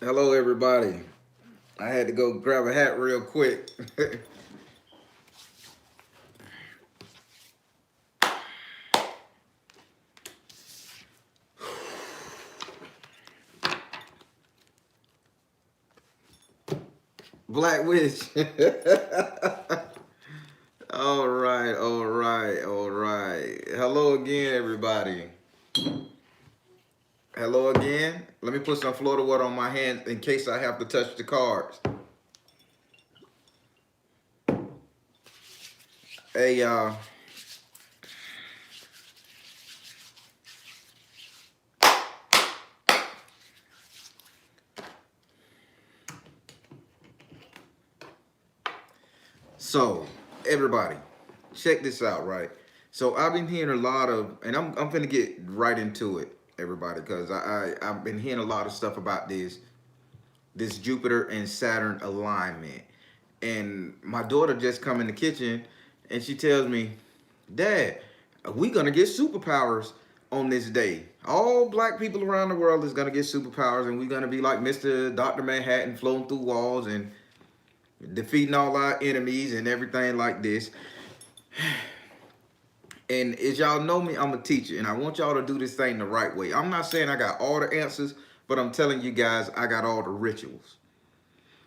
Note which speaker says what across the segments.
Speaker 1: Hello, everybody. I had to go grab a hat real quick. Black Witch. All right, all right, all right. Hello again, everybody. Hello again. Let me put some Florida water on my hand in case I have to touch the cards. Hey, y'all. So, everybody, check this out, right? So I've been hearing a lot of, and I'm gonna get right into it, everybody, because I've been hearing a lot of stuff about this Jupiter and Saturn alignment. And my daughter just come in the kitchen and she tells me, Dad, we gonna get superpowers on this day. All black people around the world is gonna get superpowers and we're gonna be like Mr. Dr. Manhattan floating through walls and defeating all our enemies and everything like this. And as y'all know me, I'm a teacher and I want y'all to do this thing the right way. I'm not saying I got all the answers, but I'm telling you guys I got all the rituals.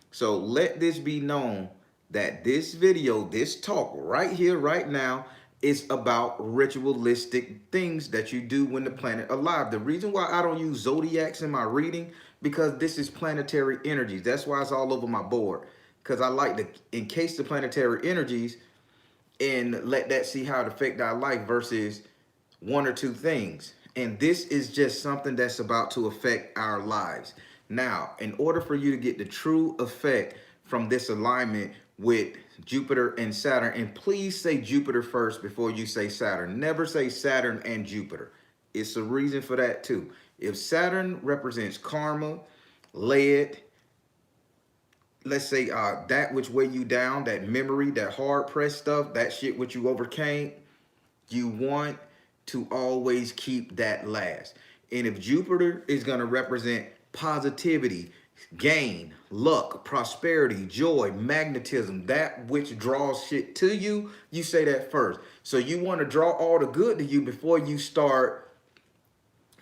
Speaker 1: So let this be known that this video, this talk right here, right now, is about ritualistic things that you do when the planet alive. The reason why I don't use zodiacs in my reading, because this is planetary energies. That's why it's all over my board. Because I like to encase the planetary energies and let that see how it affect our life versus one or two things. And this is just something that's about to affect our lives. Now, in order for you to get the true effect from this alignment with Jupiter and Saturn, and please say Jupiter first before you say Saturn. Never say Saturn and Jupiter. It's a reason for that too. If Saturn represents karma, lead, let's say that which weigh you down, that memory, that hard pressed stuff, that shit which you overcame, you want to always keep that last. And if Jupiter is going to represent positivity, gain, luck, prosperity, joy, magnetism, that which draws shit to you, you say that first. So you want to draw all the good to you before you start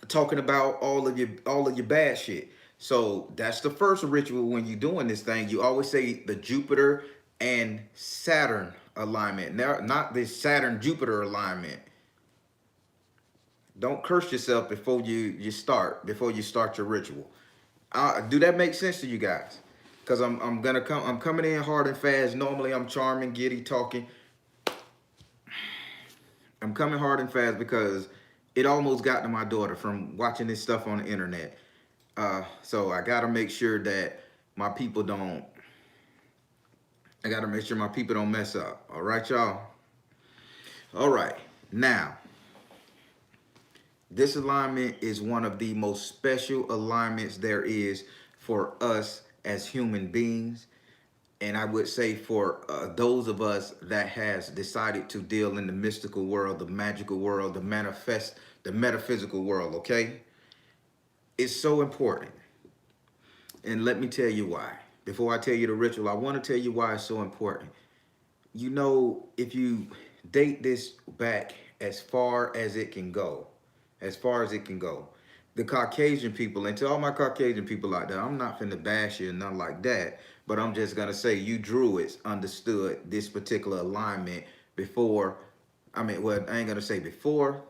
Speaker 1: talking about all of your bad shit. So that's the first ritual when you're doing this thing. You always say the Jupiter and Saturn alignment. Now, not this Saturn Jupiter alignment. Don't curse yourself before you start your ritual. Do that make sense to you guys? Because I'm coming in hard and fast. Normally I'm charming, giddy, talking. I'm coming hard and fast because it almost got to my daughter from watching this stuff on the internet. So I gotta make sure that my people don't. I gotta make sure my people don't mess up. All right, y'all. All right, now. This alignment is one of the most special alignments there is for us as human beings. And I would say for those of us that has decided to deal in the mystical world, the magical world, the metaphysical world, okay? It's so important. And let me tell you why. Before I tell you the ritual, I want to tell you why it's so important. You know, if you date this back as far as it can go, the Caucasian people, and to all my Caucasian people out there, I'm not finna bash you and nothing like that, but I'm just gonna say you Druids understood this particular alignment before, well, I ain't gonna say before,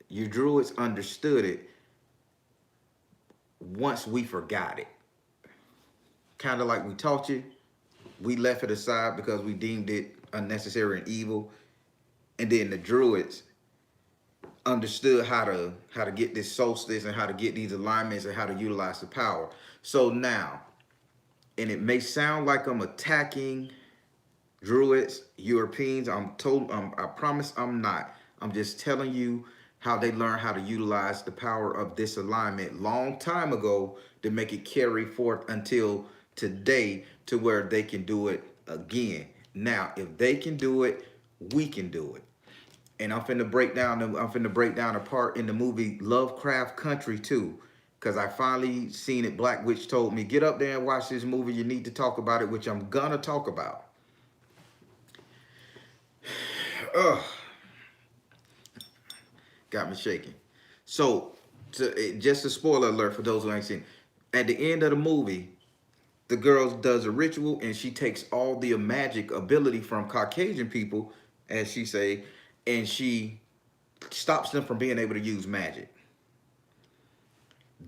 Speaker 1: you Druids understood it once we forgot it. Kind of like we taught you, we left it aside because we deemed it unnecessary and evil, and then the Druids understood how to get this solstice and how to get these alignments and how to utilize the power. So now, and it may sound like I'm attacking Druids, Europeans. I promise I'm not. I'm just telling you how they learned how to utilize the power of this alignment long time ago to make it carry forth until today to where they can do it again. Now, if they can do it, we can do it. And I'm finna break down a part in the movie Lovecraft Country too, because I finally seen it. Black Witch told me, get up there and watch this movie. You need to talk about it, which I'm gonna talk about. Ugh. Got me shaking. So, just a spoiler alert for those who ain't seen. At the end of the movie, the girl does a ritual and she takes all the magic ability from Caucasian people, as she say, and she stops them from being able to use magic.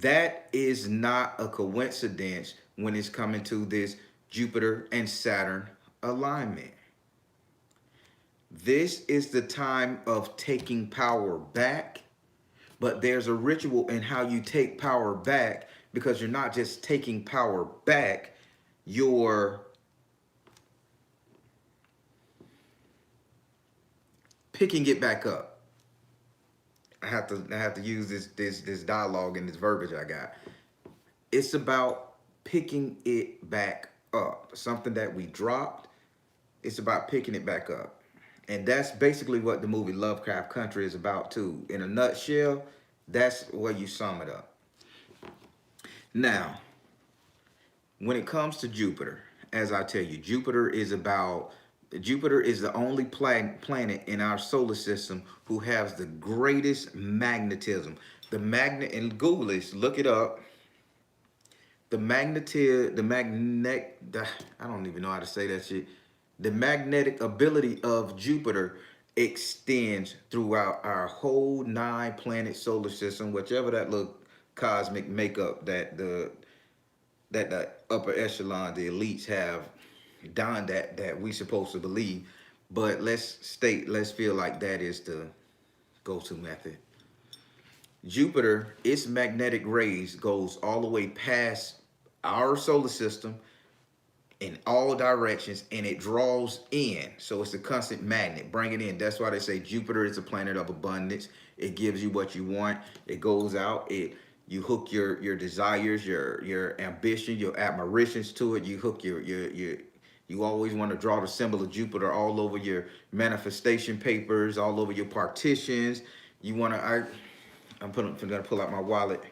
Speaker 1: That is not a coincidence when it's coming to this Jupiter and Saturn alignment. This is the time of taking power back, but there's a ritual in how you take power back, because you're not just taking power back, you're picking it back up. I have to use this dialogue and this verbiage I got. It's about picking it back up. Something that we dropped, it's about picking it back up. And that's basically what the movie Lovecraft Country is about too. In a nutshell, that's where you sum it up. Now, when it comes to Jupiter, as I tell you, Jupiter is the only planet in our solar system who has the greatest magnetism. The magnet, and Google this, look it up. I don't even know how to say that shit. The magnetic ability of Jupiter extends throughout our whole 9-planet solar system, whichever that little cosmic makeup that the upper echelon, the elites have done that we supposed to believe. But let's feel like that is the go-to method. Jupiter, its magnetic rays goes all the way past our solar system in all directions, and it draws in. So it's a constant magnet, bring it in. That's why they say Jupiter is a planet of abundance. It gives you what you want. It goes out. You hook your desires, your ambition, your admirations to it. You hook you always want to draw the symbol of Jupiter all over your manifestation papers, all over your partitions. You want to, I'm gonna pull out my wallet.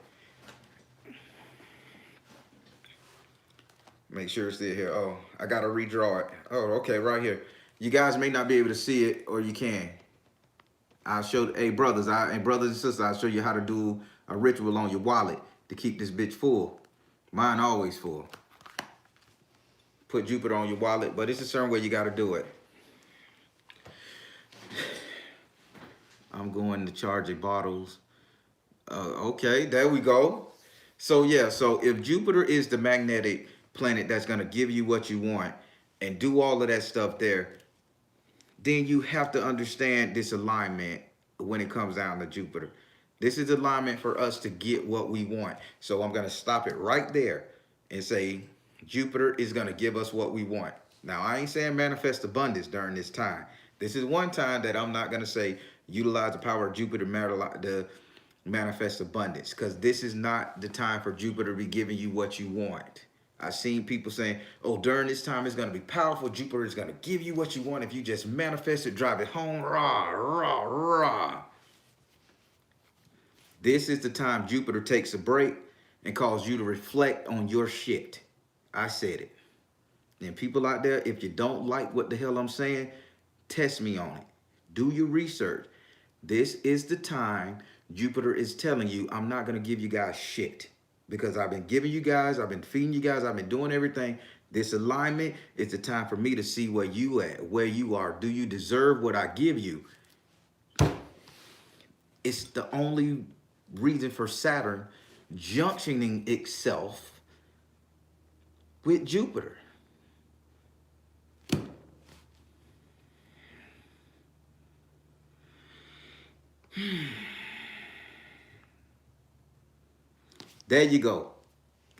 Speaker 1: Make sure it's still here. Oh, I gotta redraw it. Oh, okay, right here. You guys may not be able to see it, or you can. I'll show, hey brothers, and sisters, I'll show you how to do a ritual on your wallet to keep this bitch full. Mine always full. Put Jupiter on your wallet, but it's a certain way you gotta do it. I'm going to charge your bottles. Okay, there we go. So yeah, so if Jupiter is the magnetic planet that's gonna give you what you want and do all of that stuff there, then you have to understand this alignment when it comes down to Jupiter. This is alignment for us to get what we want. So I'm gonna stop it right there and say Jupiter is gonna give us what we want. Now I ain't saying manifest abundance during this time. This is one time that I'm not gonna say utilize the power of Jupiter to manifest abundance, because this is not the time for Jupiter to be giving you what you want. I've seen people saying, oh, during this time it's going to be powerful. Jupiter is going to give you what you want if you just manifest it, drive it home, rah, rah, rah. This is the time Jupiter takes a break and calls you to reflect on your shit. I said it. And people out there, if you don't like what the hell I'm saying, test me on it. Do your research. This is the time Jupiter is telling you, I'm not going to give you guys shit. Because I've been giving you guys, I've been feeding you guys, I've been doing everything. This alignment is the time for me to see where you at, where you are. Do you deserve what I give you? It's the only reason for Saturn junctioning itself with Jupiter. There you go.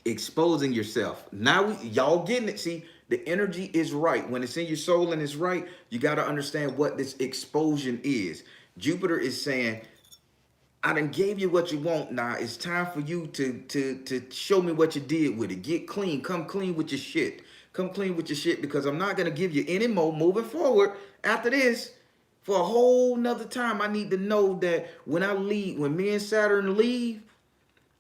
Speaker 1: Exposing yourself. Now y'all getting it. See, the energy is right. When it's in your soul and it's right, you got to understand what this exposure is. Jupiter is saying, I done gave you what you want. Now it's time for you to show me what you did with it. Get clean. Come clean with your shit. Come clean with your shit, because I'm not going to give you any more moving forward after this. For a whole nother time, I need to know that when I leave, when me and Saturn leave,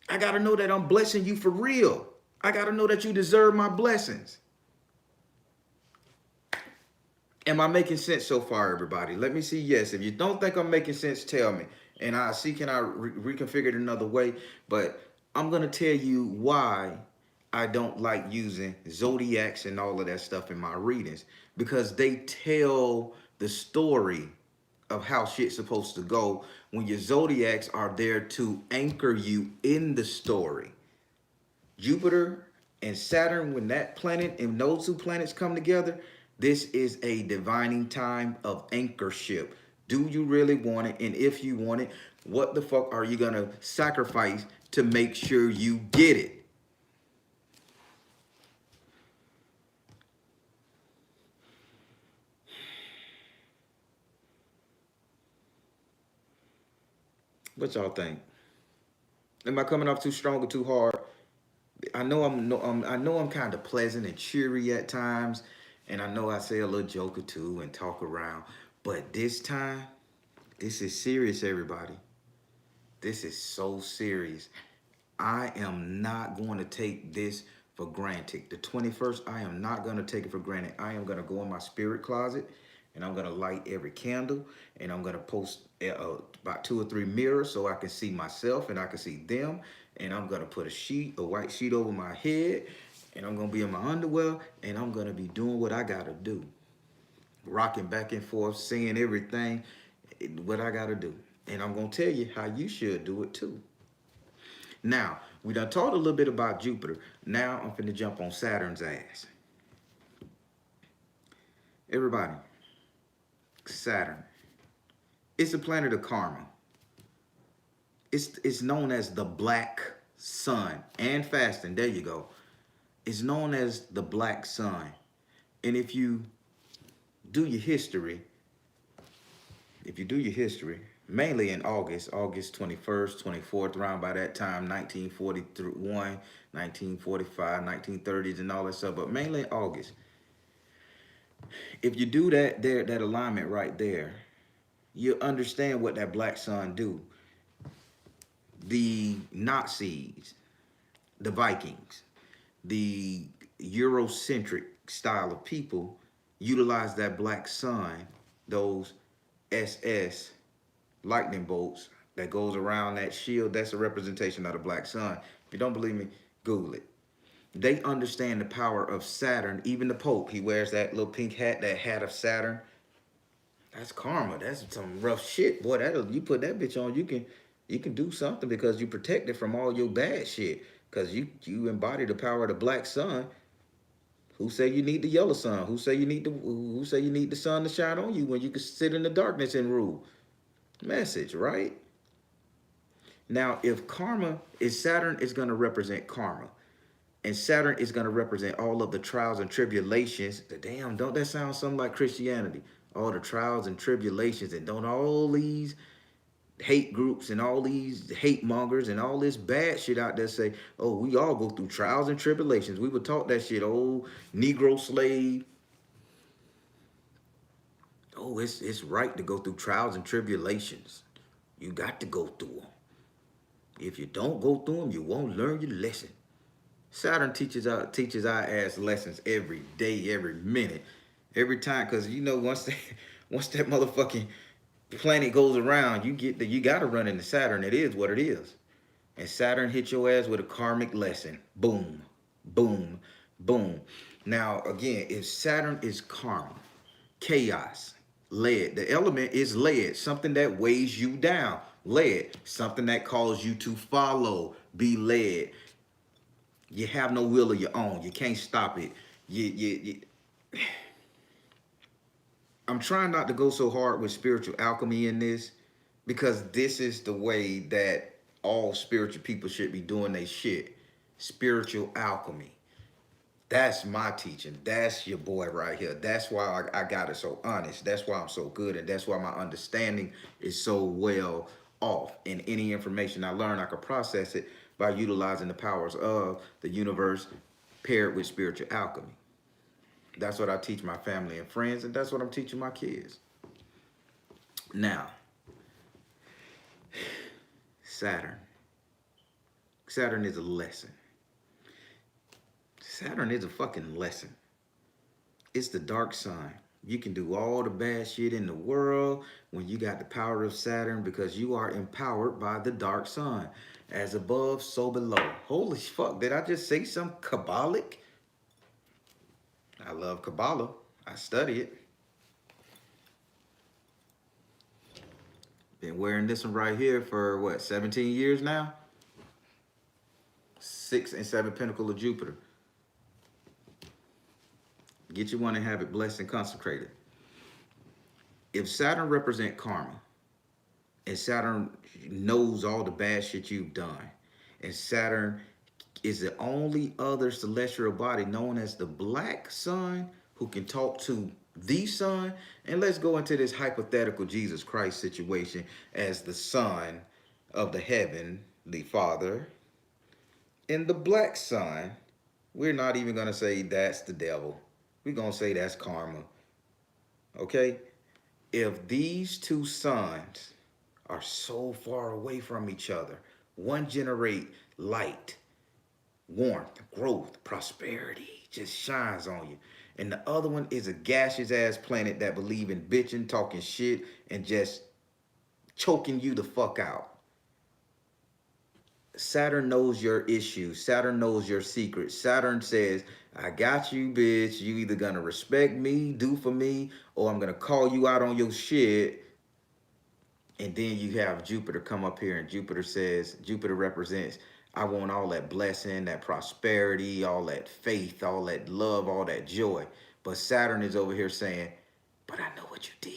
Speaker 1: I got to know that I'm blessing you for real. I got to know that you deserve my blessings. Am I making sense so far, everybody? Let me see yes. If you don't think I'm making sense, tell me. And I see, can I reconfigure it another way? But I'm going to tell you why I don't like using zodiacs and all of that stuff in my readings. Because they tell the story of how shit's supposed to go when your zodiacs are there to anchor you in the story. Jupiter and Saturn, when that planet and those two planets come together, this is a divining time of anchorship. Do you really want it? And if you want it, what the fuck are you gonna sacrifice to make sure you get it? What y'all think? Am I coming off too strong or too hard? I know I know I'm kind of pleasant and cheery at times, and I know I say a little joke or two and talk around, but this time, this is serious, everybody. This is so serious. I am not going to take this for granted. The 21st, I am not going to take it for granted. I am going to go in my spirit closet and I'm going to light every candle and I'm going to post about 2 or 3 mirrors so I can see myself and I can see them. And I'm going to put a white sheet over my head, and I'm going to be in my underwear and I'm going to be doing what I got to do. Rocking back and forth, saying everything, what I got to do. And I'm going to tell you how you should do it too. Now, we done talked a little bit about Jupiter. Now I'm finna jump on Saturn's ass. Everybody, Saturn. It's a planet of karma. It's known as the black sun and fasting. There you go. It's known as the black sun. And if you do your history, mainly in August 21st, 24th, around by that time, 1941, 1945, 1930s, and all that stuff, but mainly in August. If you do that alignment right there, you understand what that black sun do. The Nazis, the Vikings, the Eurocentric style of people utilize that black sun, those SS lightning bolts that goes around that shield. That's a representation of the black sun. If you don't believe me, Google it. They understand the power of Saturn. Even the Pope, he wears that little pink hat, that hat of Saturn. That's karma. That's some rough shit, boy. That'll, you put that bitch on, you can do something because you protect it from all your bad shit. Because you embody the power of the black sun. Who say you need the yellow sun? Who say you need the sun to shine on you when you can sit in the darkness and rule? Message, right? Now, if karma is Saturn, is going to represent karma. And Saturn is going to represent all of the trials and tribulations. Damn, don't that sound something like Christianity? All the trials and tribulations, and don't all these hate groups and all these hate mongers and all this bad shit out there say, oh, we all go through trials and tribulations. We were taught that shit, old Negro slave. Oh, it's right to go through trials and tribulations. You got to go through them. If you don't go through them, you won't learn your lesson. Saturn teaches our ass lessons every day, every minute, every time. Cause you know once that motherfucking planet goes around, you gotta run into Saturn. It is what it is. And Saturn hit your ass with a karmic lesson. Boom, boom, boom. Now again, if Saturn is karma, chaos, lead. The element is lead, something that weighs you down. Lead, something that calls you to follow, be led. You have no will of your own. You can't stop it. I'm trying not to go so hard with spiritual alchemy in this because this is the way that all spiritual people should be doing their shit. Spiritual alchemy. That's my teaching. That's your boy right here. That's why I got it so honest. That's why I'm so good. And that's why my understanding is so well off. And any information I learn, I can process it by utilizing the powers of the universe paired with spiritual alchemy. That's what I teach my family and friends. And that's what I'm teaching my kids. Now, Saturn. Saturn is a lesson. Saturn is a fucking lesson. It's the dark sign. You can do all the bad shit in the world when you got the power of Saturn because you are empowered by the dark sun. As above, so below. Holy fuck, did I just say something Kabbalic? I love Kabbalah. I study it. Been wearing this one right here for what, 17 years now? 6 and 7 Pinnacle of Jupiter. Get you one and have it blessed and consecrated. If Saturn represent karma, and Saturn knows all the bad shit you've done, and Saturn is the only other celestial body known as the black sun who can talk to the sun. And let's go into this hypothetical Jesus Christ situation as the son of the heavenly Father. And the black sun, we're not even going to say that's the devil. We're going to say that's karma. Okay? If these two suns are so far away from each other, one generate light, warmth, growth, prosperity, just shines on you. And the other one is a gaseous ass planet that believe in bitching, talking shit, and just choking you the fuck out. Saturn knows your issues. Saturn knows your secrets. Saturn says, I got you, bitch. You either gonna respect me, do for me, or I'm gonna call you out on your shit. And then you have Jupiter come up here, and Jupiter says, Jupiter represents, I want all that blessing, that prosperity, all that faith, all that love, all that joy. But Saturn is over here saying, but I know what you did.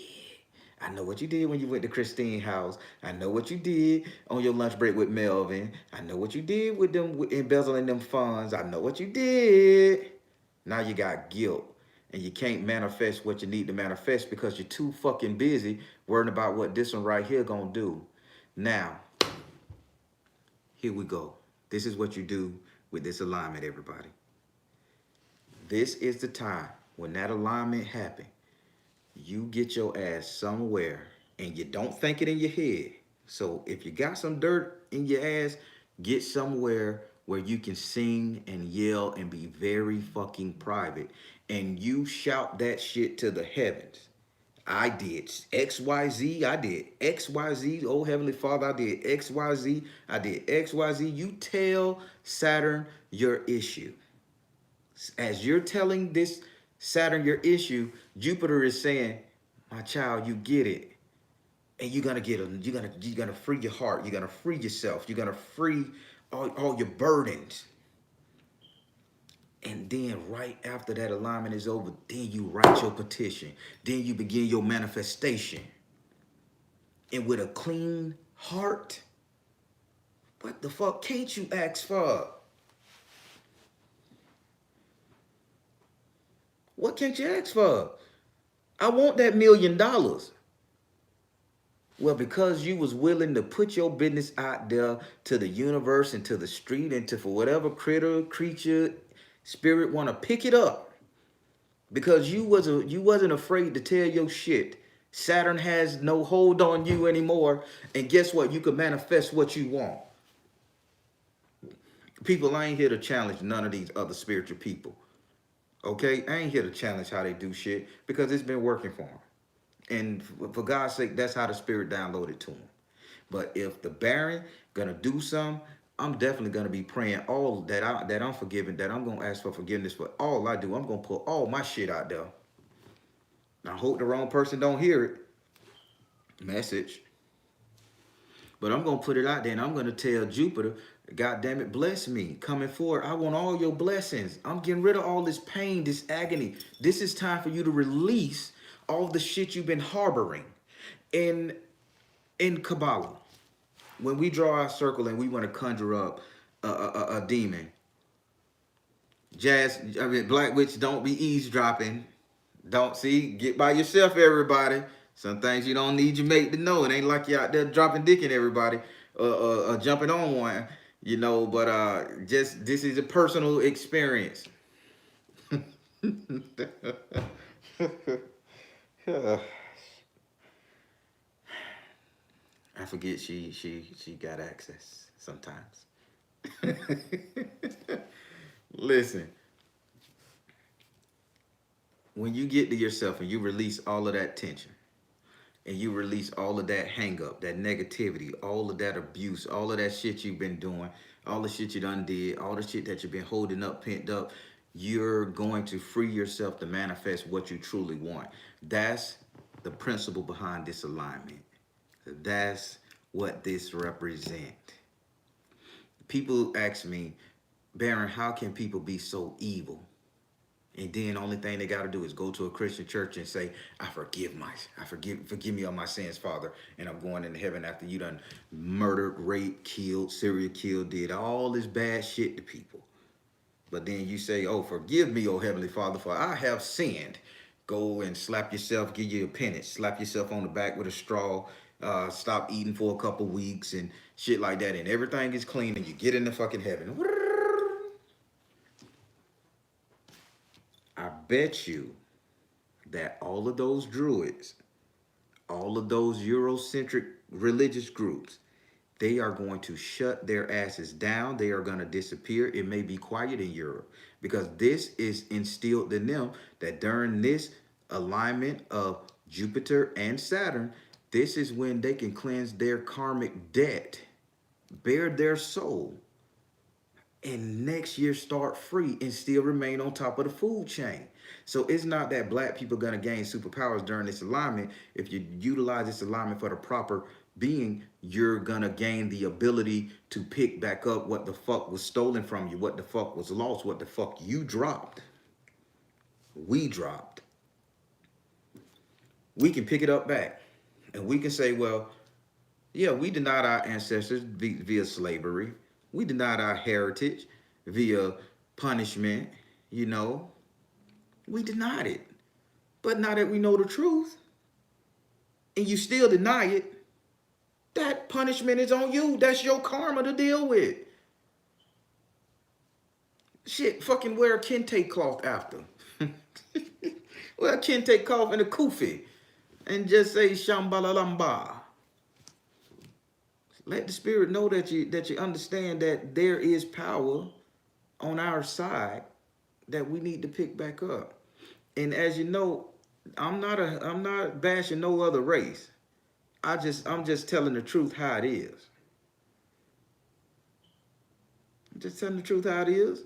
Speaker 1: I know what you did when you went to Christine's house. I know what you did on your lunch break with Melvin. I know what you did with them embezzling them funds. I know what you did. Now you got guilt. And you can't manifest what you need to manifest because you're too fucking busy worrying about what this one right here gonna do. Now, here we go. This is what you do with this alignment, everybody. This is the time when that alignment happens. You get your ass somewhere and you don't think it in your head. So if you got some dirt in your ass, get somewhere where you can sing and yell and be very fucking private. And you shout that shit to the heavens. I did XYZ, I did XYZ, oh Heavenly Father, I did XYZ, I did XYZ. You tell Saturn your issue. As you're telling this Saturn your issue, Jupiter is saying, my child, you get it. And you're gonna get them, you're gonna free your heart, you're gonna free yourself, you're gonna free all your burdens. And then right after that alignment is over, then you write your petition. Then you begin your manifestation. And with a clean heart, what the fuck can't you ask for? What can't you ask for? I want that $1 million. Well, because you was willing to put your business out there to the universe and to the street and to for whatever critter, creature, spirit want to pick it up. Because you wasn't afraid to tell your shit. Saturn has no hold on you anymore. And guess what? You can manifest what you want. People, I ain't here to challenge none of these other spiritual people. Okay? I ain't here to challenge how they do shit because it's been working for them. And for God's sake, that's how the spirit downloaded to them. But if the Baron gonna do something, I'm definitely gonna be praying all that I'm forgiven, that I'm gonna ask for forgiveness for all I do. I'm gonna put all my shit out there. I hope the wrong person don't hear it. Message. But I'm gonna put it out there and I'm gonna tell Jupiter, God damn it, bless me. Coming forward, I want all your blessings. I'm getting rid of all this pain, this agony. This is time for you to release all the shit you've been harboring. In Kabbalah, when we draw our circle and we want to conjure up a demon, Black Witch, don't be eavesdropping. Don't see, get by yourself, everybody. Some things you don't need your mate to know. It ain't like you out there dropping dick in everybody, jumping on one, you know. But just this is a personal experience. I forget she got access sometimes. Listen, when you get to yourself and you release all of that tension, and you release all of that hang up, that negativity, all of that abuse, all of that shit you've been doing, all the shit you done did, all the shit that you've been holding up, pent up, you're going to free yourself to manifest what you truly want. That's the principle behind this alignment. That's what this represents. People ask me, Baron, how can people be so evil? And then the only thing they got to do is go to a Christian church and say, forgive me of my sins, Father, and I'm going into heaven after you done murdered, raped, killed, serial killed, did all this bad shit to people. But then you say, oh, forgive me, oh Heavenly Father, for I have sinned. Go and slap yourself, give you a penance, slap yourself on the back with a straw, stop eating for a couple weeks and shit like that, and everything is clean and you get into fucking heaven. I bet you that all of those druids, all of those Eurocentric religious groups, they are going to shut their asses down. They are going to disappear. It may be quiet in Europe because this is instilled in them that during this alignment of Jupiter and Saturn, this is when they can cleanse their karmic debt, bare their soul, and next year start free and still remain on top of the food chain. So it's not that black people are going to gain superpowers during this alignment. If you utilize this alignment for the proper being, you're going to gain the ability to pick back up what the fuck was stolen from you, what the fuck was lost, what the fuck you dropped. We dropped. We can pick it up back. And we can say, well, yeah, we denied our ancestors via slavery. We denied our heritage via punishment, you know. We denied it. But now that we know the truth, and you still deny it, that punishment is on you. That's your karma to deal with. Shit, fucking wear a kente cloth after. Wear a kente cloth and a kufi. And just say Shambalalamba. Let the spirit know that you understand that there is power on our side that we need to pick back up. And as you know, I'm not bashing no other race. I'm just telling the truth how it is. I'm just telling the truth how it is.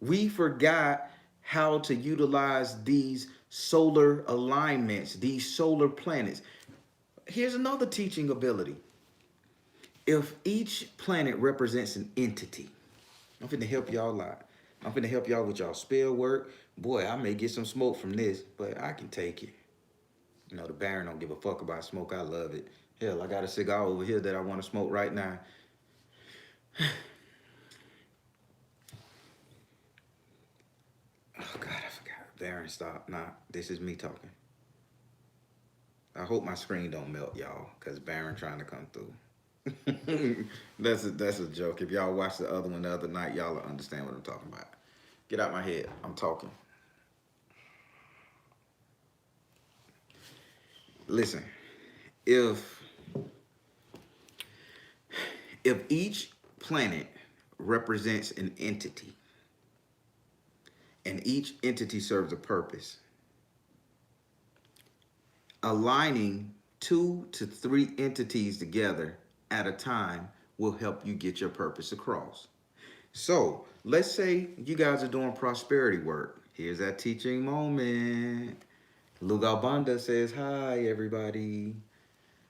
Speaker 1: We forgot how to utilize these solar alignments, these solar planets. Here's another teaching ability. If each planet represents an entity, I'm finna help y'all out. I'm finna help y'all with y'all spell work. Boy, I may get some smoke from this, but I can take it. You know, the Baron don't give a fuck about smoke. I love it. Hell, I got a cigar over here that I want to smoke right now. Oh, God, I forgot. Baron, stop. Nah, this is me talking. I hope my screen don't melt, y'all, because Baron trying to come through. That's a joke. If y'all watched the other one the other night, y'all will understand what I'm talking about. Get out my head. I'm talking. Listen, if each planet represents an entity and each entity serves a purpose, aligning 2 to 3 entities together at a time will help you get your purpose across. So let's say you guys are doing prosperity work. Here's that teaching moment. Lugal Banda says, hi, everybody.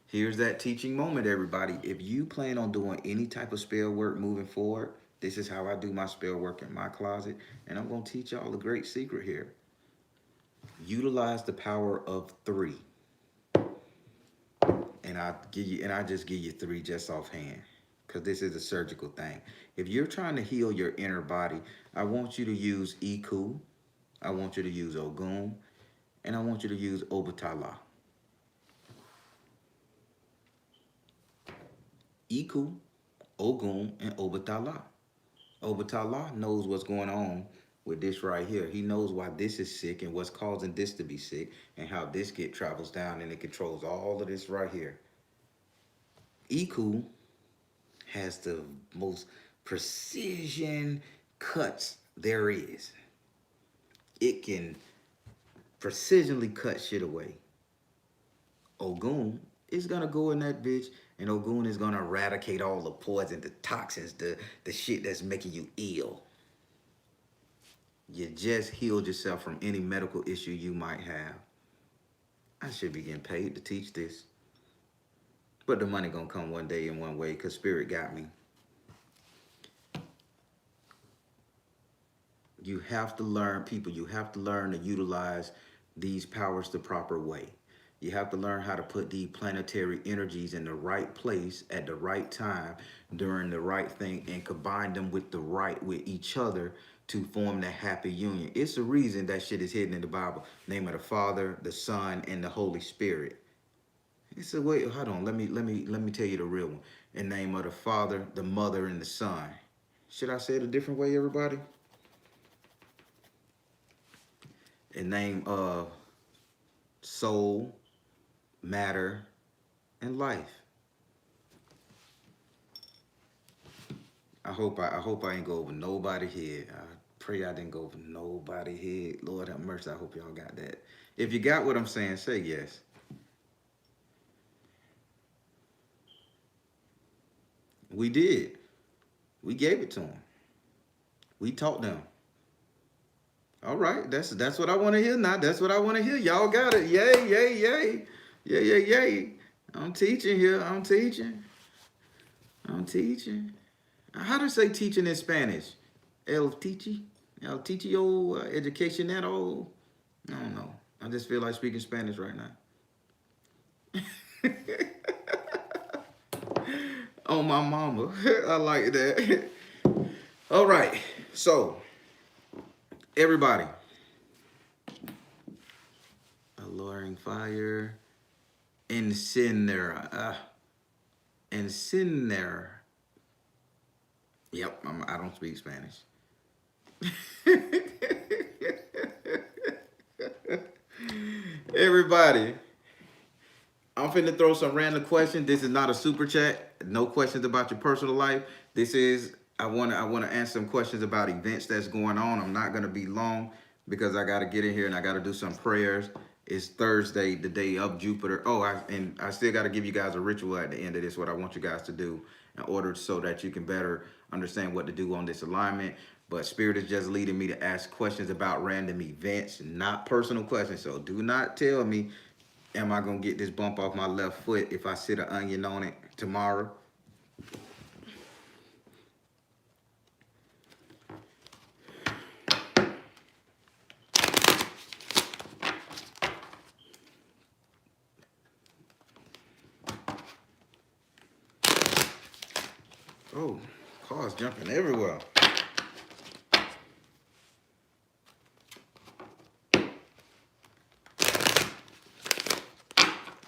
Speaker 1: Here's that teaching moment, everybody. If you plan on doing any type of spell work moving forward, this is how I do my spell work in my closet. And I'm going to teach y'all a great secret here. Utilize the power of 3. And I just give you 3 just offhand, because this is a surgical thing. If you're trying to heal your inner body, I want you to use Iku, I want you to use Ogun, and I want you to use Obatala. Iku, Ogun, and Obatala. Obatala knows what's going on with this right here. He knows why this is sick and what's causing this to be sick and how this travels down and it controls all of this right here. Iku has the most precision cuts there is. It can precisionally cut shit away. Ogun is gonna go in that bitch, and Ogun is gonna eradicate all the poison, the toxins, the shit that's making you ill. You just healed yourself from any medical issue you might have. I should be getting paid to teach this. But the money gonna come one day in one way, because Spirit got me. You have to learn, people, you have to learn to utilize these powers the proper way. You have to learn how to put the planetary energies in the right place at the right time during the right thing, and combine them with each other to form that happy union. It's the reason that shit is hidden in the Bible. Name of the Father, the Son, and the Holy Spirit. He said, wait, hold on, let me tell you the real one. In the name of the Father, the Mother, and the Son. Should I say it a different way, everybody? In name of soul, matter, and life. I hope I ain't go over nobody's head. I pray I didn't go over nobody's head. Lord have mercy. I hope y'all got that. If you got what I'm saying, say yes. We did. We gave it to them. We taught them. All right, that's what I want to hear now. That's what I want to hear. Y'all got it. Yay, yay, yay. Yay, yay, yay. I'm teaching here. I'm teaching. How to say teaching in Spanish? El teachio, educacionero. I don't know. I just feel like speaking Spanish right now. Oh, my mama. I like that. All right. So, everybody. Alluring fire. Incinera. Incinera. Yep, I don't speak Spanish. Everybody, I'm finna throw some random questions. This is not a super chat. No questions about your personal life. This is, I wanna answer some questions about events that's going on. I'm not gonna be long because I gotta get in here and I gotta do some prayers. It's Thursday, the day of Jupiter. Oh, I still gotta give you guys a ritual at the end of this, what I want you guys to do in order so that you can better understand what to do on this alignment. But Spirit is just leading me to ask questions about random events, not personal questions. So do not tell me, am I going to get this bump off my left foot if I sit an onion on it tomorrow? Oh, cars jumping everywhere.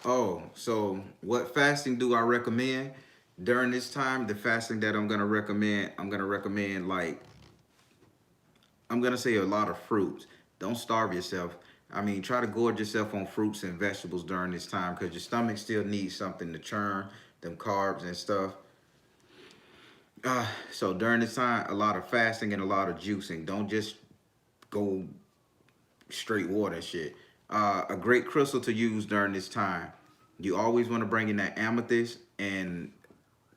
Speaker 1: Oh, so what fasting do I recommend during this time? The fasting that I'm going to recommend like, I'm going to say a lot of fruits. Don't starve yourself. I mean, try to gorge yourself on fruits and vegetables during this time because your stomach still needs something to churn them carbs and stuff. So during this time, a lot of fasting and a lot of juicing. Don't just go straight water and shit. A great crystal to use during this time. You always want to bring in that amethyst, and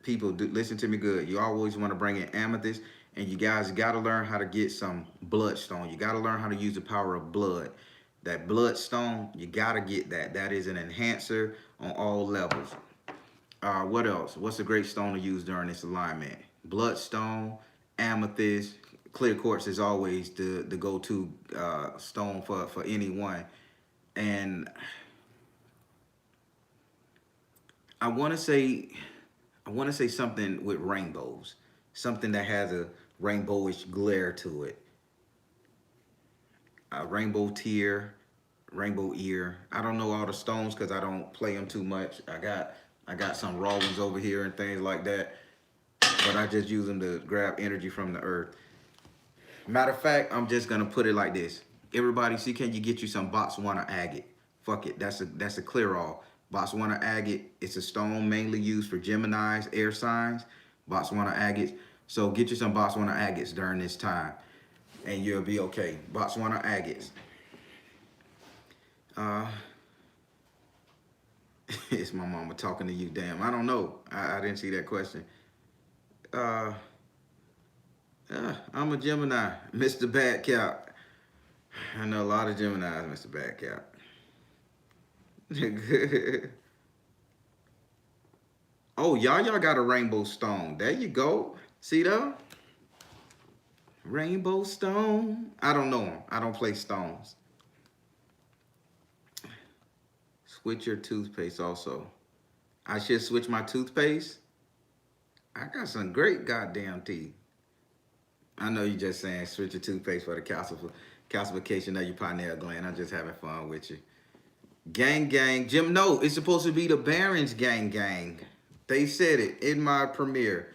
Speaker 1: people, listen to me good. You always want to bring in amethyst, and you guys got to learn how to get some bloodstone. You got to learn how to use the power of blood. That bloodstone, you got to get that. That is an enhancer on all levels. What else? What's a great stone to use during this alignment? Bloodstone, amethyst, clear quartz is always the go-to stone for anyone. And I want to say something with rainbows, something that has a rainbowish glare to it. Rainbow tear, rainbow ear. I don't know all the stones because I don't play them too much. I got some raw ones over here and things like that, but I just use them to grab energy from the earth. Matter of fact, I'm just gonna put it like this. Everybody, see, can you get you some Botswana agate? Fuck it, that's a clear all. Botswana agate, it's a stone mainly used for Geminis, air signs. Botswana agate, So get you some Botswana agates during this time, and you'll be okay. Botswana agates. It's my mama talking to you. Damn, I don't know. I didn't see that question. Uh, I'm a Gemini, Mr. Bad Cap. I know a lot of Geminis, Mr. Bad Cap. Oh, y'all got a rainbow stone. There you go. See that? Rainbow stone. I don't know them. I don't play stones. Switch your toothpaste also. I should switch my toothpaste. I got some great goddamn teeth. I know you just saying switch your toothpaste for the calcification of your pineal gland. I'm just having fun with you. Gang, gang. Jim, no, it's supposed to be the Barons gang, gang. They said it in my premiere.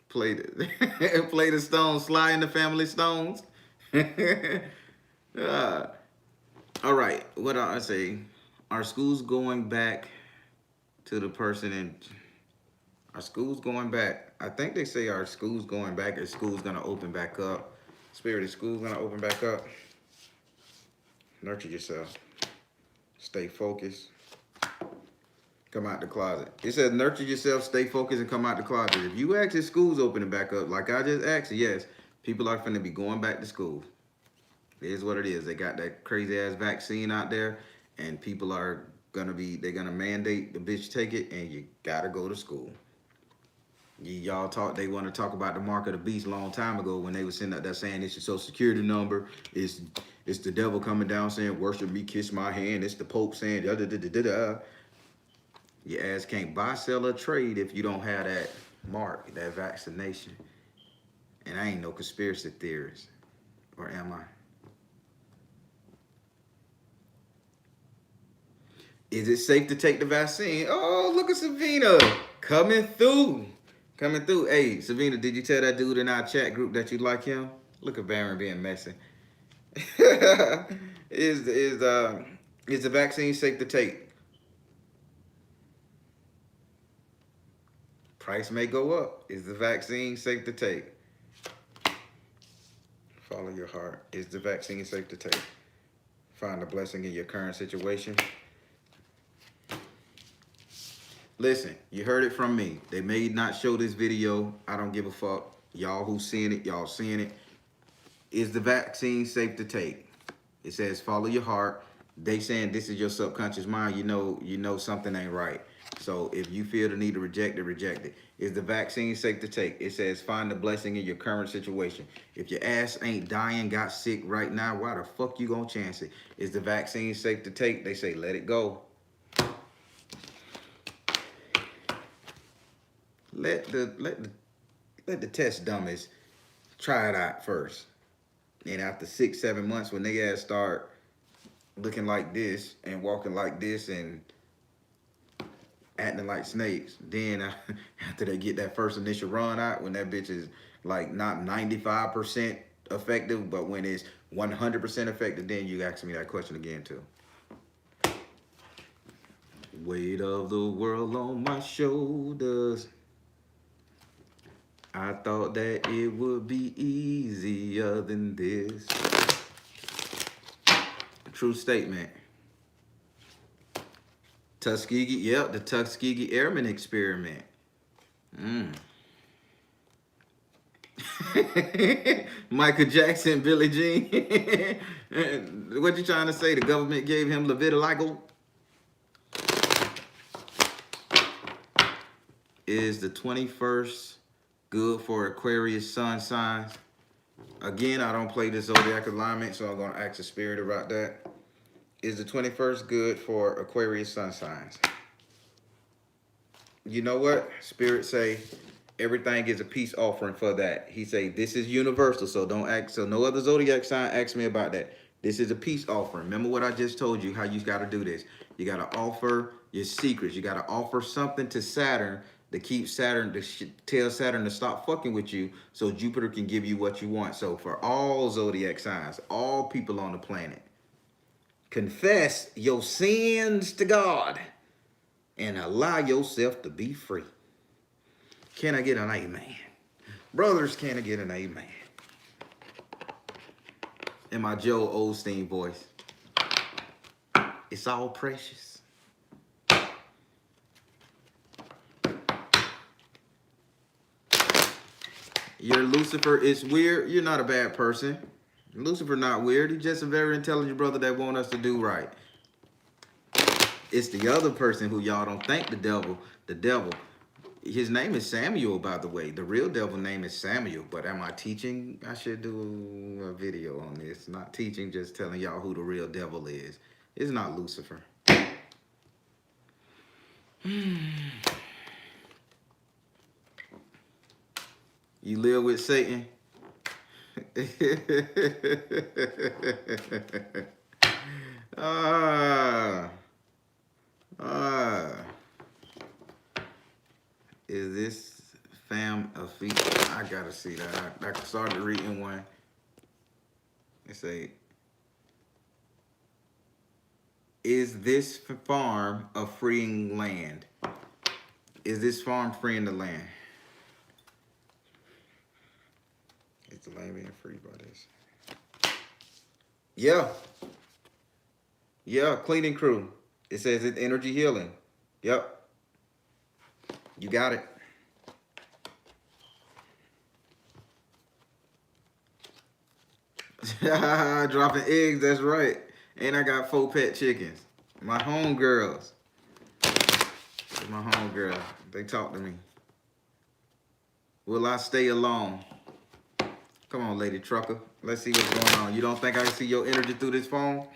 Speaker 1: Play the stones, slide in the family stones. All right, what I say? Are schools going back to the person in? Are schools going back? I think they say our schools going back. Is schools gonna open back up? Spirit, is schools gonna open back up? Nurture yourself. Stay focused. Come out the closet. It says nurture yourself, stay focused, and come out the closet. If you ask if school's opening back up, like I just asked, yes, people are finna be going back to school. It is what it is. They got that crazy ass vaccine out there, and people are they're gonna mandate the bitch take it, and you gotta go to school. Y'all they want to talk about the mark of the beast a long time ago when they were sitting up there saying it's your social security number. It's the devil coming down saying worship me, kiss my hand. It's the Pope saying da da da da da. Your ass can't buy, sell, or trade if you don't have that mark, that vaccination. And I ain't no conspiracy theorist, or am I? Is it safe to take the vaccine? Oh, look at Savina coming through. Coming through. Hey, Savina, did you tell that dude in our chat group that you like him? Look at Baron being messy. Is the vaccine safe to take? Price may go up. Is the vaccine safe to take? Follow your heart. Is the vaccine safe to take? Find a blessing in your current situation. Listen, you heard it from me. They may not show this video. I don't give a fuck. Y'all who seeing it, y'all seeing it. Is the vaccine safe to take? It says follow your heart. They saying this is your subconscious mind. You know something ain't right. So if you feel the need to reject it, reject it. Is the vaccine safe to take? It says find the blessing in your current situation. If your ass ain't dying, got sick right now, why the fuck you gonna chance it? Is the vaccine safe to take? They say let it go. Let the test dummies try it out first. And after 6-7 months, when they ass start looking like this and walking like this and acting like snakes, then after they get that first initial run out, when that bitch is like not 95% effective, but when it's 100% effective, then you ask me that question again too. Weight of the world on my shoulders. I thought that it would be easier than this. True statement. Tuskegee, yep, the Tuskegee Airmen experiment. Michael Jackson, Billie Jean. What you trying to say? The government gave him vitiligo? Is the 21st good for Aquarius sun signs? Again, I don't play the zodiac alignment, so I'm going to ask the spirit about that. Is the 21st good for Aquarius sun signs? You know what? Spirit say everything is a peace offering for that. He say this is universal, so don't ask. So no other zodiac sign ask me about that. This is a peace offering. Remember what I just told you, how you got to do this. You got to offer your secrets. You got to offer something to Saturn to keep Saturn, to tell Saturn to stop fucking with you so Jupiter can give you what you want. So for all zodiac signs, all people on the planet, confess your sins to God and allow yourself to be free. Can I get an amen? Brothers, can I get an amen? In my Joe Osteen voice. It's all precious. Your Lucifer is weird. You're not a bad person. Lucifer not weird. He's just a very intelligent brother that want us to do right. It's the other person who y'all don't think the devil. The devil. His name is Samuel, by the way. The real devil name is Samuel. But am I teaching? I should do a video on this. Not teaching, just telling y'all who the real devil is. It's not Lucifer. You live with Satan. Is this fam a feature? I gotta see that. I started reading one. It say, is this farm a freeing land? Is this farm freeing the land? Is the land being freed by this? Yeah. Yeah, cleaning crew. It says it's energy healing. Yep. You got it. Dropping eggs, that's right. And I got 4 pet chickens. My homegirls. My homegirl. They talk to me. Will I stay alone? Come on, lady trucker. Let's see what's going on. You don't think I can see your energy through this phone?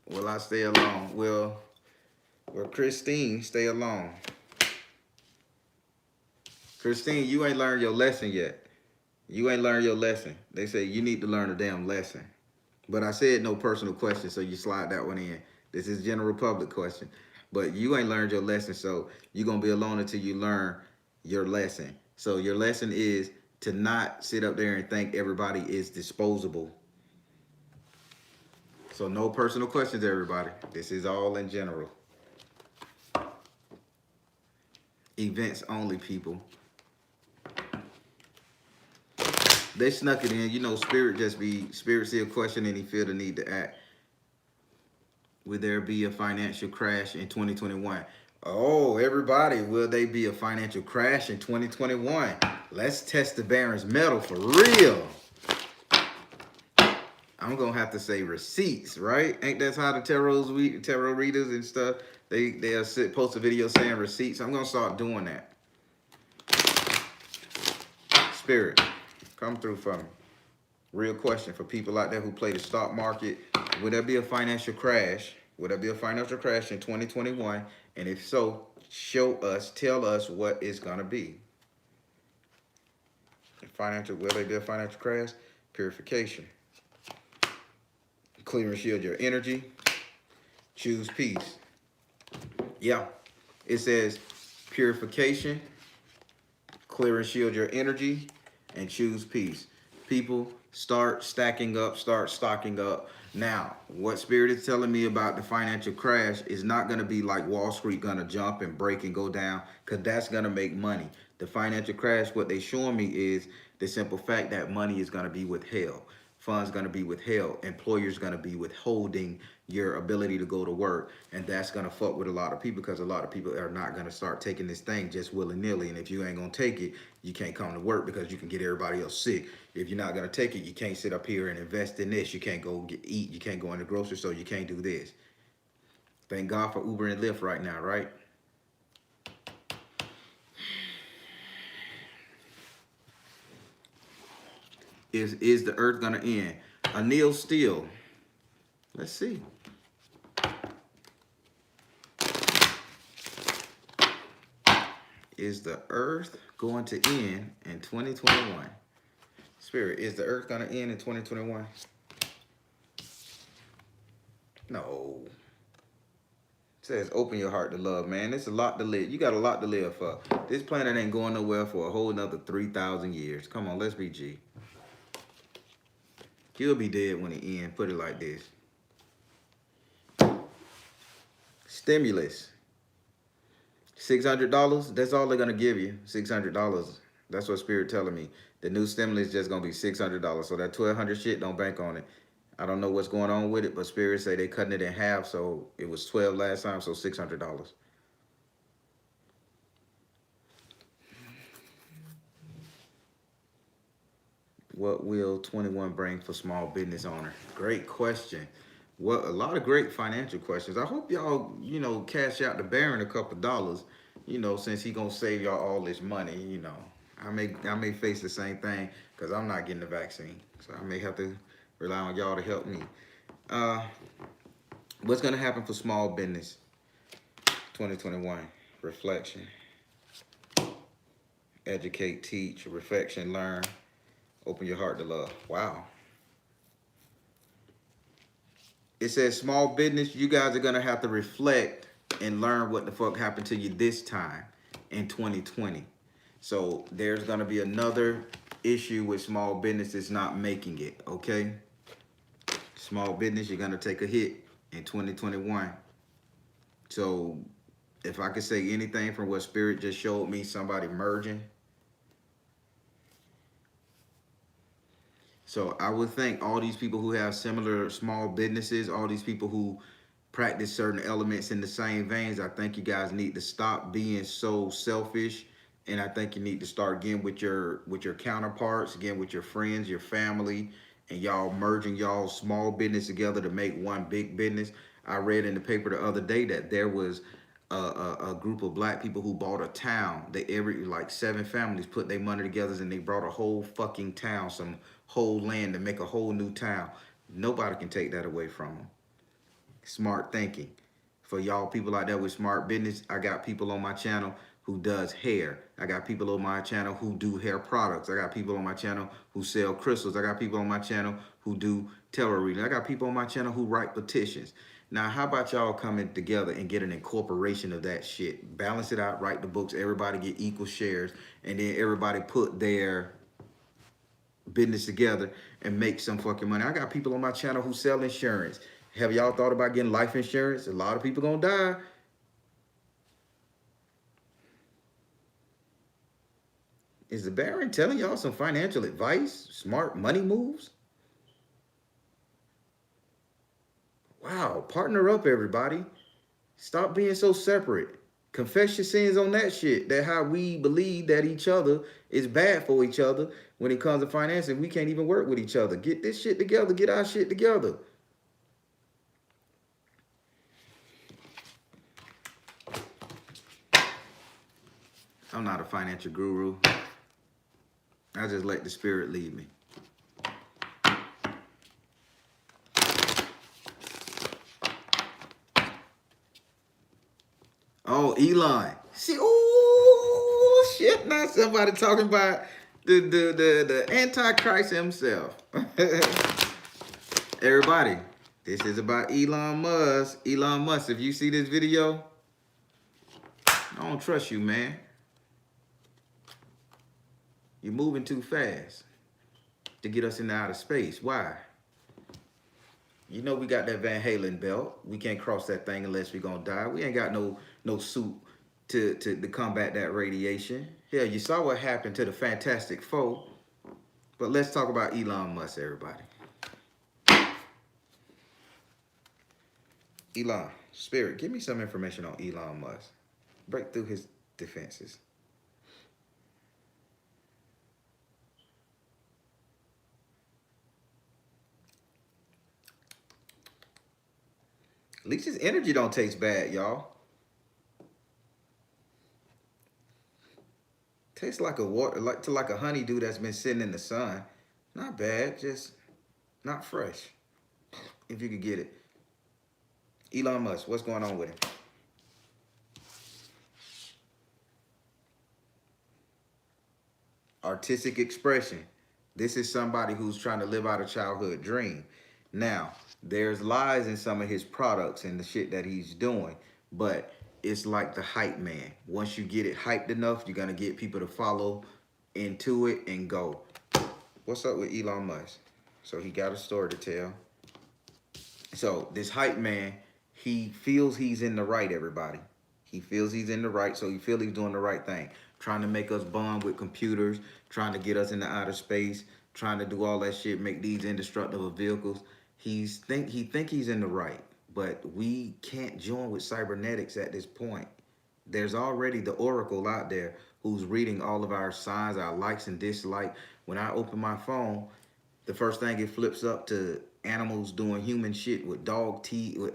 Speaker 1: Will I stay alone? Will Christine stay alone? Christine, you ain't learned your lesson yet. You ain't learned your lesson. They say you need to learn a damn lesson. But I said no personal question, so you slide that one in. This is general public question. But you ain't learned your lesson, so you're going to be alone until you learn your lesson. So your lesson is to not sit up there and think everybody is disposable. So no personal questions, everybody. This is all in general. Events only, people. They snuck it in. You know, Spirit see a question and he feel the need to act. Will there be a financial crash in 2021? Oh, everybody, will there be a financial crash in 2021? Let's test the Baron's mettle for real. I'm going to have to say receipts, right? Ain't that how the tarot readers and stuff, they'll post a video saying receipts? I'm going to start doing that. Spirit, come through for me. Real question for people out there who play the stock market. Will there be a financial crash? Will there be a financial crash in 2021? And if so, tell us what it's going to be. Will there be a financial crash? Purification. Clear and shield your energy. Choose peace. Yeah. It says purification, clear and shield your energy, and choose peace. People, start stacking up, start stocking up. Now, what Spirit is telling me about the financial crash is not going to be like Wall Street going to jump and break and go down, because that's going to make money. The financial crash, what they showing me is the simple fact that money is going to be withheld. Funds going to be withheld. Employers going to be withholding your ability to go to work. And that's going to fuck with a lot of people, because a lot of people are not going to start taking this thing just willy-nilly. And if you ain't going to take it, you can't come to work because you can get everybody else sick. If you're not going to take it, you can't sit up here and invest in this. You can't go eat. You can't go in the grocery store. You can't do this. Thank God for Uber and Lyft right now, right? Is the earth going to end? Anil Steele. Let's see. Is the earth going to end in 2021? Spirit, is the earth going to end in 2021? No. It says open your heart to love, man. It's a lot to live. You got a lot to live for. This planet ain't going nowhere for a whole nother 3,000 years. Come on, let's be G. He'll be dead when it ends. Put it like this. Stimulus. $600. That's all they're gonna give you. $600. That's what Spirit telling me. The new stimulus is just gonna be $600. So that 1,200 shit, don't bank on it. I don't know what's going on with it, but Spirit say they cutting it in half. So it was 12 last time, so $600. What will 21 bring for small business owner? Great question. Well, a lot of great financial questions. I hope y'all, cash out the Baron a couple dollars, since he gonna save y'all all this money. I may face the same thing because I'm not getting the vaccine, so I may have to rely on y'all to help me. What's gonna happen for small business? 2021 reflection, educate, teach, reflection, learn, open your heart to love. Wow. It says small business, you guys are gonna have to reflect and learn what the fuck happened to you this time in 2020. So there's gonna be another issue with small businesses not making it, okay? Small business, you're gonna take a hit in 2021. So if I could say anything from what Spirit just showed me, somebody merging. So I would think all these people who have similar small businesses, all these people who practice certain elements in the same veins, I think you guys need to stop being so selfish. And I think you need to start again with your counterparts, again with your friends, your family, and y'all merging y'all small business together to make one big business. I read in the paper the other day that there was a group of black people who bought a town. They like 7 families put their money together and they brought a whole fucking town, some whole land to make a whole new town. Nobody can take that away from them. Smart thinking. For y'all people out there with smart business, I got people on my channel who does hair. I got people on my channel who do hair products. I got people on my channel who sell crystals. I got people on my channel who do tarot reading. I got people on my channel who write petitions. Now, how about y'all coming together and get an incorporation of that shit? Balance it out, write the books, everybody get equal shares, and then everybody put their business together and make some fucking money. I got people on my channel who sell insurance. Have y'all thought about getting life insurance? A lot of people gonna die. Is the Baron telling y'all some financial advice? Smart money moves? Wow, partner up, everybody. Stop being so separate. Confess your sins on that shit. That how we believe that each other is bad for each other when it comes to financing. We can't even work with each other. Get this shit together. Get our shit together. I'm not a financial guru. I just let the Spirit lead me. Oh, Elon. See, oh shit! Now somebody talking about the Antichrist himself. Everybody, this is about Elon Musk. Elon Musk, if you see this video, I don't trust you, man. You're moving too fast to get us into outer space. Why? You know we got that Van Halen belt. We can't cross that thing unless we're gonna die. We ain't got no suit to combat that radiation. Hell, you saw what happened to the Fantastic Four. But let's talk about Elon Musk, everybody. Elon, Spirit, give me some information on Elon Musk. Break through his defenses. At least his energy don't taste bad, y'all. Tastes like a water, like a honeydew that's been sitting in the sun. Not bad, just not fresh. If you could get it. Elon Musk, what's going on with him? Artistic expression. This is somebody who's trying to live out a childhood dream. Now, there's lies in some of his products and the shit that he's doing, but it's like the hype man. Once you get it hyped enough, you're gonna get people to follow into it and go. What's up with Elon Musk? So he got a story to tell. So this hype man, he feels he's in the right, everybody. He feels he's in the right, so he feels he's doing the right thing. Trying to make us bond with computers, trying to get us into outer space, trying to do all that shit, make these indestructible vehicles. He think he's in the right, but we can't join with cybernetics at this point. There's already the oracle out there who's reading all of our signs, our likes and dislikes. When I open my phone, the first thing it flips up to animals doing human shit with dog teeth, with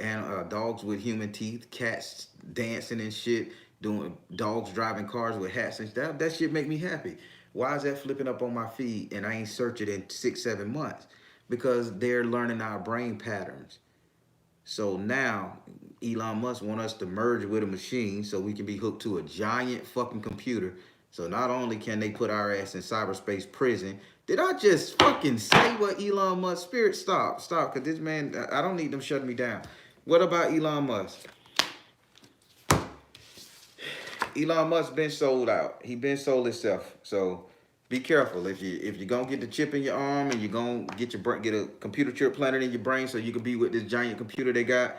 Speaker 1: dogs with human teeth, cats dancing and shit, doing dogs driving cars with hats and stuff. That shit make me happy. Why is that flipping up on my feed and I ain't searched it in 6, 7 months? Because they're learning our brain patterns. So now Elon Musk want us to merge with a machine so we can be hooked to a giant fucking computer. So not only can they put our ass in cyberspace prison, did I just fucking say what Elon Musk? Spirit, stop, because this man, I don't need them shutting me down. What about Elon Musk? Elon Musk been sold out. He been sold himself. So be careful. If you're gonna get the chip in your arm and you're gonna get a computer chip planted in your brain so you can be with this giant computer they got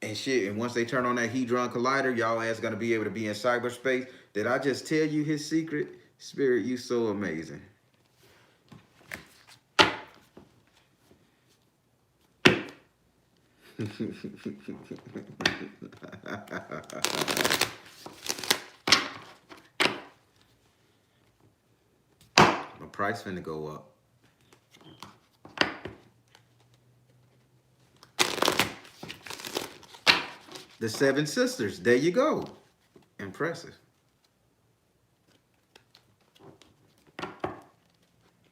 Speaker 1: and shit. And once they turn on that Hadron Collider, y'all ass gonna be able to be in cyberspace. Did I just tell you his secret? Spirit, you so amazing. My price finna go up. The Seven Sisters. There you go. Impressive.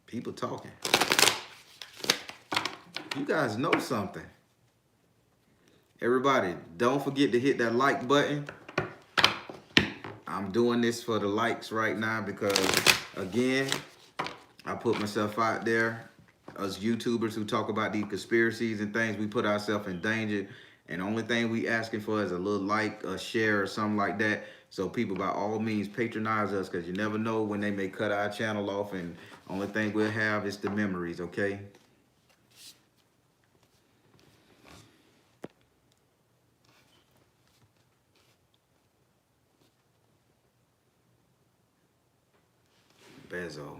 Speaker 1: People talking. You guys know something. Everybody, don't forget to hit that like button. I'm doing this for the likes right now because, again, I put myself out there. Us YouTubers who talk about these conspiracies and things, we put ourselves in danger. And the only thing we asking for is a little like, a share, or something like that. So people, by all means, patronize us because you never know when they may cut our channel off. And only thing we'll have is the memories, okay? Bezos.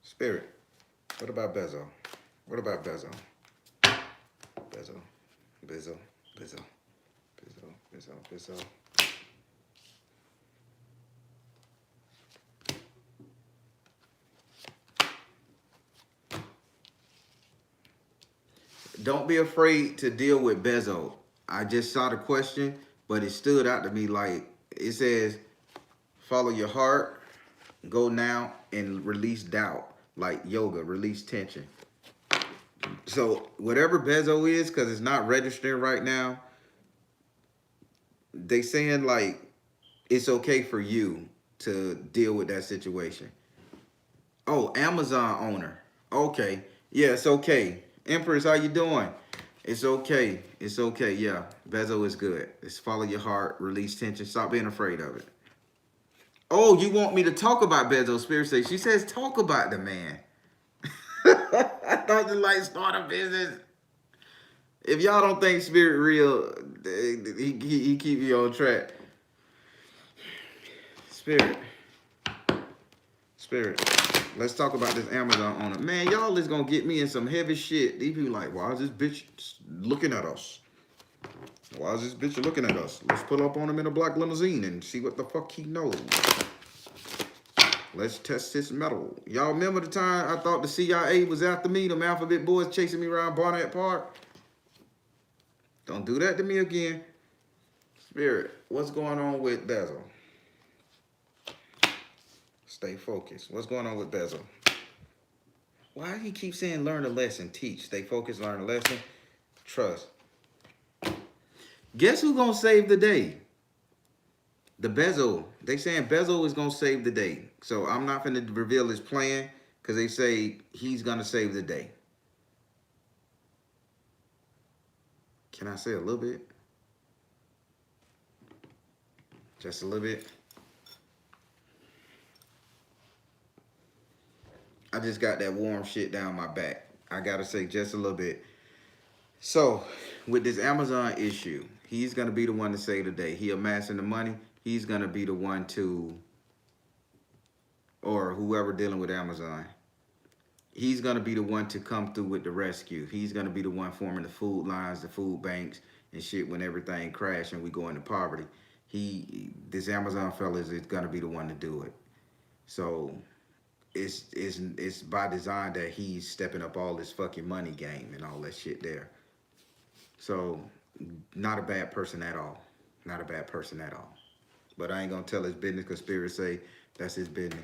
Speaker 1: Spirit. What about Bezos? What about Bezos? Bezos. Bezos. Bezos. Bezos. Bezos. Bezos. Don't be afraid to deal with Bezos. I just saw the question, but it stood out to me like, it says, follow your heart, go now, and release doubt. Like yoga, release tension. So whatever Bezos is, because it's not registering right now, they saying like, it's okay for you to deal with that situation. Oh, Amazon owner. Okay. Yeah, it's okay. Empress, how you doing? It's okay. It's okay. Yeah, Bezos is good. Just follow your heart, release tension, stop being afraid of it. Oh, you want me to talk about Bezos? Spirit says, she says talk about the man. I thought you like start a business. If y'all don't think Spirit real, he keep you on track. Spirit. Let's talk about this Amazon owner. Man, y'all is gonna get me in some heavy shit. These people like, why is this bitch looking at us? Why is this bitch looking at us? Let's pull up on him in a black limousine and see what the fuck he knows. Let's test his metal. Y'all remember the time I thought the CIA was after me? Them alphabet boys chasing me around Barnett Park? Don't do that to me again. Spirit, what's going on with Bezos? Stay focused. What's going on with Bezos? Why do he keep saying learn a lesson, teach, stay focused, learn a lesson, trust? Guess who's gonna save the day? The Bezos. They saying Bezos is gonna save the day. So I'm not gonna reveal his plan because they say he's gonna save the day. Can I say a little bit? Just a little bit. I just got that warm shit down my back. I gotta say just a little bit. So with this Amazon issue, he's going to be the one to say today. He amassing the money. He's going to be the one to, or whoever dealing with Amazon, he's going to be the one to come through with the rescue. He's going to be the one forming the food lines, the food banks, and shit when everything crashes and we go into poverty. This Amazon fella is going to be the one to do it. So it's by design that he's stepping up all this fucking money game and all that shit there. So not a bad person at all. Not a bad person at all. But I ain't gonna tell his business because Spirit say that's his business.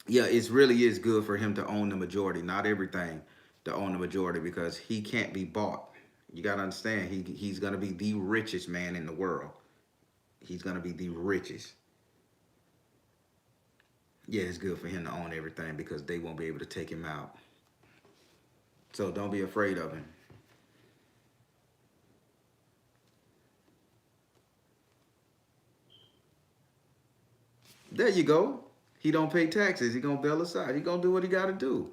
Speaker 1: Yeah, it really is good for him to own the majority. Not everything to own the majority because he can't be bought. You gotta understand, he's gonna be the richest man in the world. He's gonna be the richest. Yeah, it's good for him to own everything because they won't be able to take him out. So don't be afraid of him. There you go. He don't pay taxes. He gonna bail us out. He gonna do what he gotta do.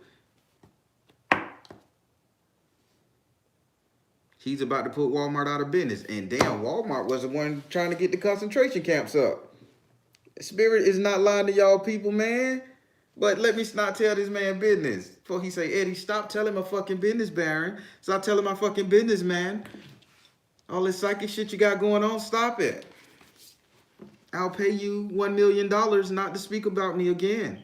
Speaker 1: He's about to put Walmart out of business. And damn, Walmart was the one trying to get the concentration camps up. Spirit is not lying to y'all people, man. But let me not tell this man business. Before he say, Eddie, stop telling my fucking business, Baron. Stop telling my fucking business, man. All this psychic shit you got going on, stop it. I'll pay you $1 million not to speak about me again.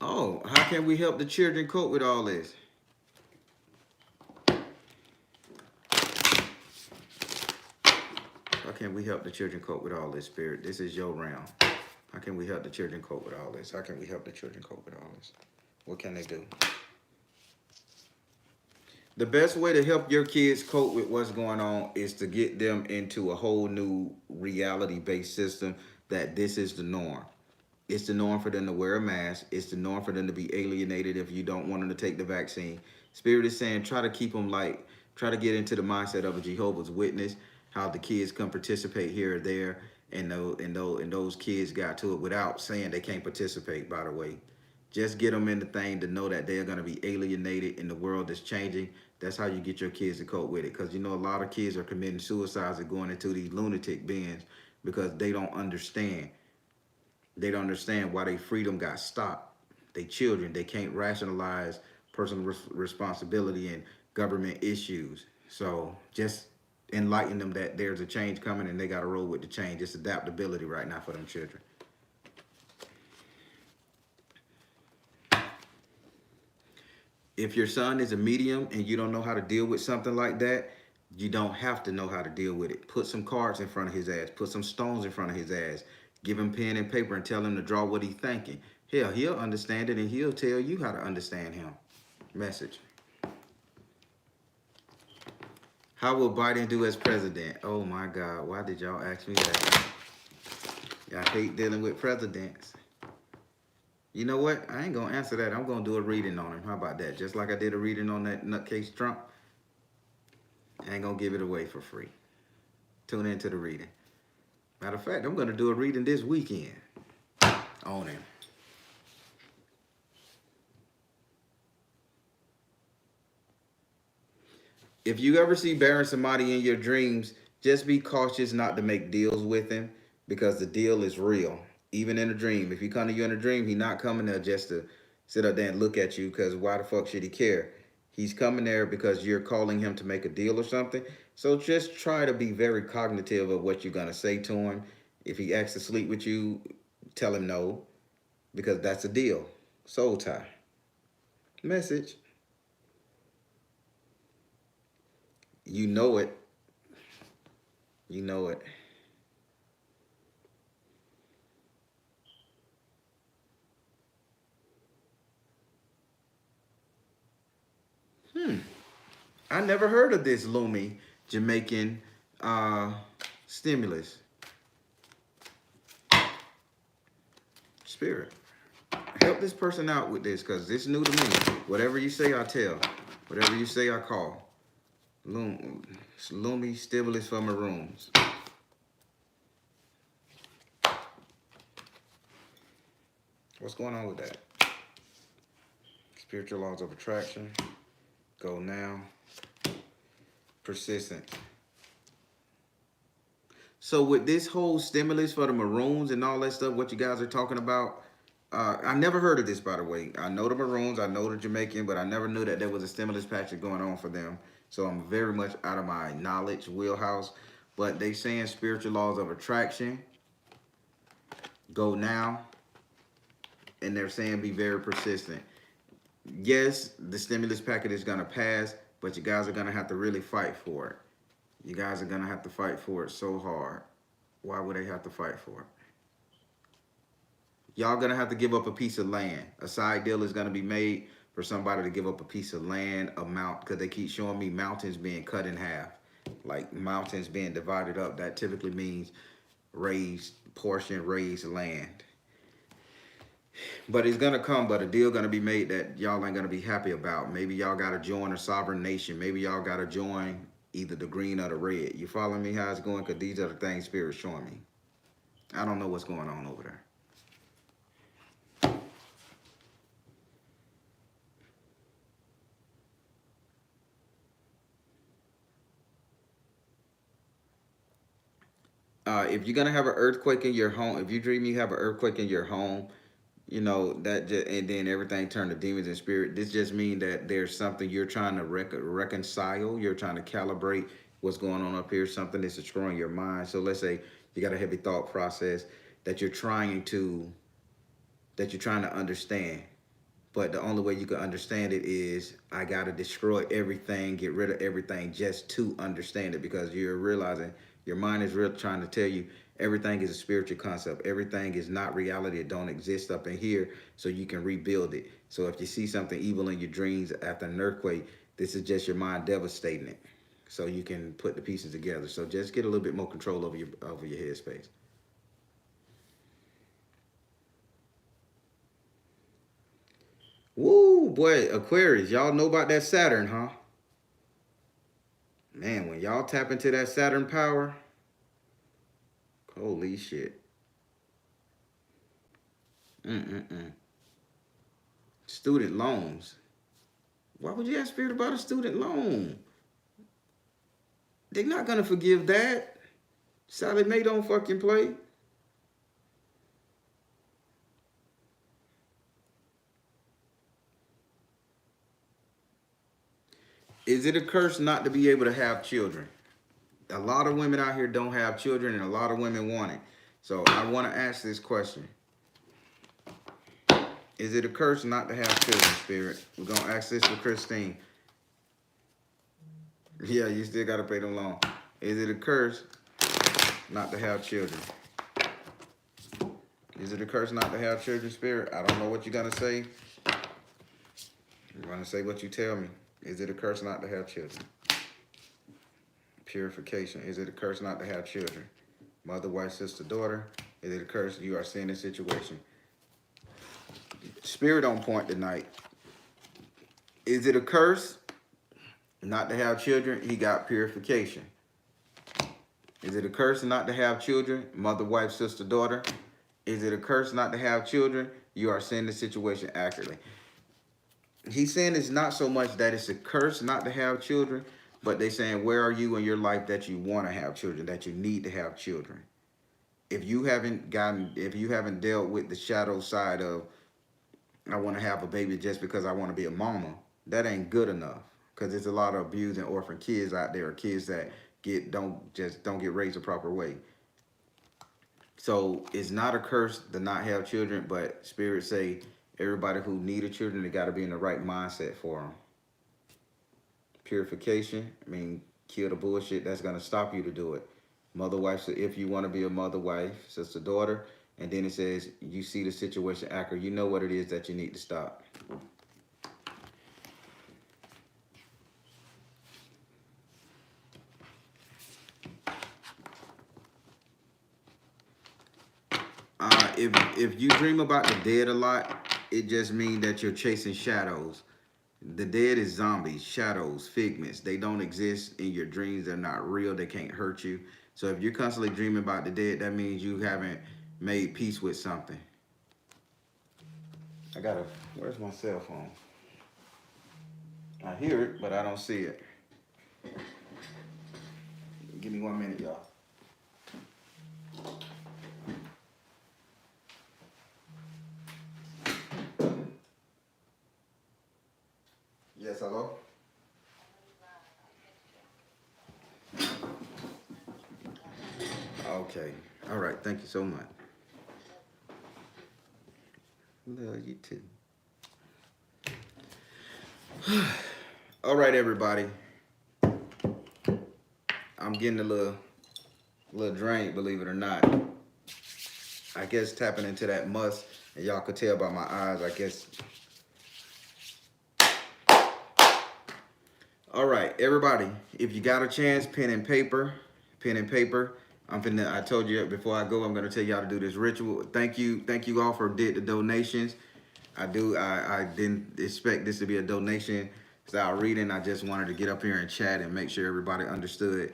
Speaker 1: Oh, how can we help the children cope with all this? How can we help the children cope with all this, Spirit? This is your realm. How can we help the children cope with all this? How can we help the children cope with all this? What can they do? The best way to help your kids cope with what's going on is to get them into a whole new reality-based system that this is the norm. It's the norm for them to wear a mask. It's the norm for them to be alienated if you don't want them to take the vaccine. Spirit is saying try to keep them try to get into the mindset of a Jehovah's Witness, how the kids can participate here or there, and those kids got to it without saying they can't participate, by the way. Just get them in the thing to know that they're going to be alienated in the world that's changing. That's how you get your kids to cope with it. Because, you know, a lot of kids are committing suicides and going into these lunatic bins because they don't understand. They don't understand why their freedom got stopped. They children, they can't rationalize personal responsibility and government issues. So just enlighten them that there's a change coming and they got to roll with the change. It's adaptability right now for them children. If your son is a medium and you don't know how to deal with something like that, you don't have to know how to deal with it. Put some cards in front of his ass. Put some stones in front of his ass. Give him pen and paper and tell him to draw what he's thinking. Hell, he'll understand it and he'll tell you how to understand him. Message. How will Biden do as president? Oh my God, why did y'all ask me that? I hate dealing with presidents. You know what? I ain't gonna answer that. I'm gonna do a reading on him. How about that? Just like I did a reading on that nutcase Trump. I ain't gonna give it away for free. Tune into the reading. Matter of fact, I'm gonna do a reading this weekend on him. If you ever see Baron Samadi in your dreams, just be cautious not to make deals with him because the deal is real. Even in a dream. If he come to you in a dream, he's not coming there just to sit up there and look at you because why the fuck should he care? He's coming there because you're calling him to make a deal or something. So just try to be very cognitive of what you're going to say to him. If he asks to sleep with you, tell him no because that's a deal. Soul tie. Message. You know it. You know it. I never heard of this Lumi Jamaican stimulus. Spirit. Help this person out with this because this new to me. Whatever you say, I tell. Whatever you say, I call. Lumi stimulus for maroons. What's going on with that? Spiritual laws of attraction. Go now. Persistent. So with this whole stimulus for the Maroons and all that stuff, what you guys are talking about, I never heard of this, by the way. I know the Maroons, I know the Jamaican, but I never knew that there was a stimulus package going on for them. So I'm very much out of my knowledge wheelhouse. But they saying spiritual laws of attraction, go now, and they're saying be very persistent. Yes, the stimulus package is going to pass, but you guys are going to have to really fight for it. You guys are going to have to fight for it so hard. Why would they have to fight for it? Y'all going to have to give up a piece of land. A side deal is going to be made for somebody to give up a piece of land amount, because they keep showing me mountains being cut in half. Like mountains being divided up. That typically means raised land. But it's gonna come, but a deal gonna be made that y'all ain't gonna be happy about. Maybe y'all gotta join a sovereign nation. Maybe y'all gotta join either the green or the red. You following me how it's going? Because these are the things Spirit's showing me. I don't know what's going on over there. If you're gonna have an earthquake in your home, if you dream you have an earthquake in your home, you know that just, and then everything turned to demons and spirit. This just means that there's something you're trying to reconcile. You're trying to calibrate what's going on up here. Something that's destroying your mind. So let's say you got a heavy thought process that you're trying to understand. But the only way you can understand it is I got to destroy everything, get rid of everything just to understand it, because you're realizing your mind is real trying to tell you everything is a spiritual concept. Everything is not reality. It don't exist up in here, so you can rebuild it. So if you see something evil in your dreams after an earthquake, this is just your mind devastating it, so you can put the pieces together. So just get a little bit more control over your headspace. Woo, boy, Aquarius, y'all know about that Saturn, huh? Man, when y'all tap into that Saturn power, holy shit. Mm-mm-mm. Student loans. Why would you ask Spirit about a student loan? They're not going to forgive that. Sally Mae don't fucking play. Is it a curse not to be able to have children? A lot of women out here don't have children, and a lot of women want it. So I want to ask this question. Is it a curse not to have children, Spirit? We're going to ask this for Christine. Yeah, you still got to pay them loans. Is it a curse not to have children? Is it a curse not to have children, Spirit? I don't know what you're going to say. You're going to say what you tell me. Is it a curse not to have children? Purification. Is it a curse not to have children? Mother, wife, sister, daughter. Is it a curse you are seeing this situation? Spirit on point tonight. Is it a curse not to have children? He got purification. Is it a curse not to have children? Mother, wife, sister, daughter. Is it a curse not to have children? You are seeing the situation accurately. He's saying it's not so much that it's a curse not to have children, but they're saying, where are you in your life that you want to have children, that you need to have children? If you haven't dealt with the shadow side of, I want to have a baby just because I want to be a mama, that ain't good enough. Because there's a lot of abused and orphan kids out there, or kids that don't get raised the proper way. So it's not a curse to not have children, but Spirit say everybody who needed children, they got to be in the right mindset for them. Purification, I mean, kill the bullshit that's going to stop you to do it. Mother, wife, so if you want to be a mother, wife, sister, daughter, and then it says you see the situation accurate, you know what it is that you need to stop. If you dream about the dead a lot, it just means that you're chasing shadows. The dead is zombies, shadows, figments. They don't exist in your dreams. They're not real. They can't hurt you. So if you're constantly dreaming about the dead, that means you haven't made peace with something. I gotta, where's my cell phone? I hear it, but I don't see it. Give me 1 minute, y'all. Yes, hello? Okay. All right. Thank you so much. Love you too. All right, everybody. I'm getting a little drained, believe it or not. I guess tapping into that Musk, and y'all could tell by my eyes, I guess. All right, everybody. If you got a chance, pen and paper. I told you before I go, I'm gonna tell y'all to do this ritual. Thank you all for the donations. I didn't expect this to be a donation style reading. I just wanted to get up here and chat and make sure everybody understood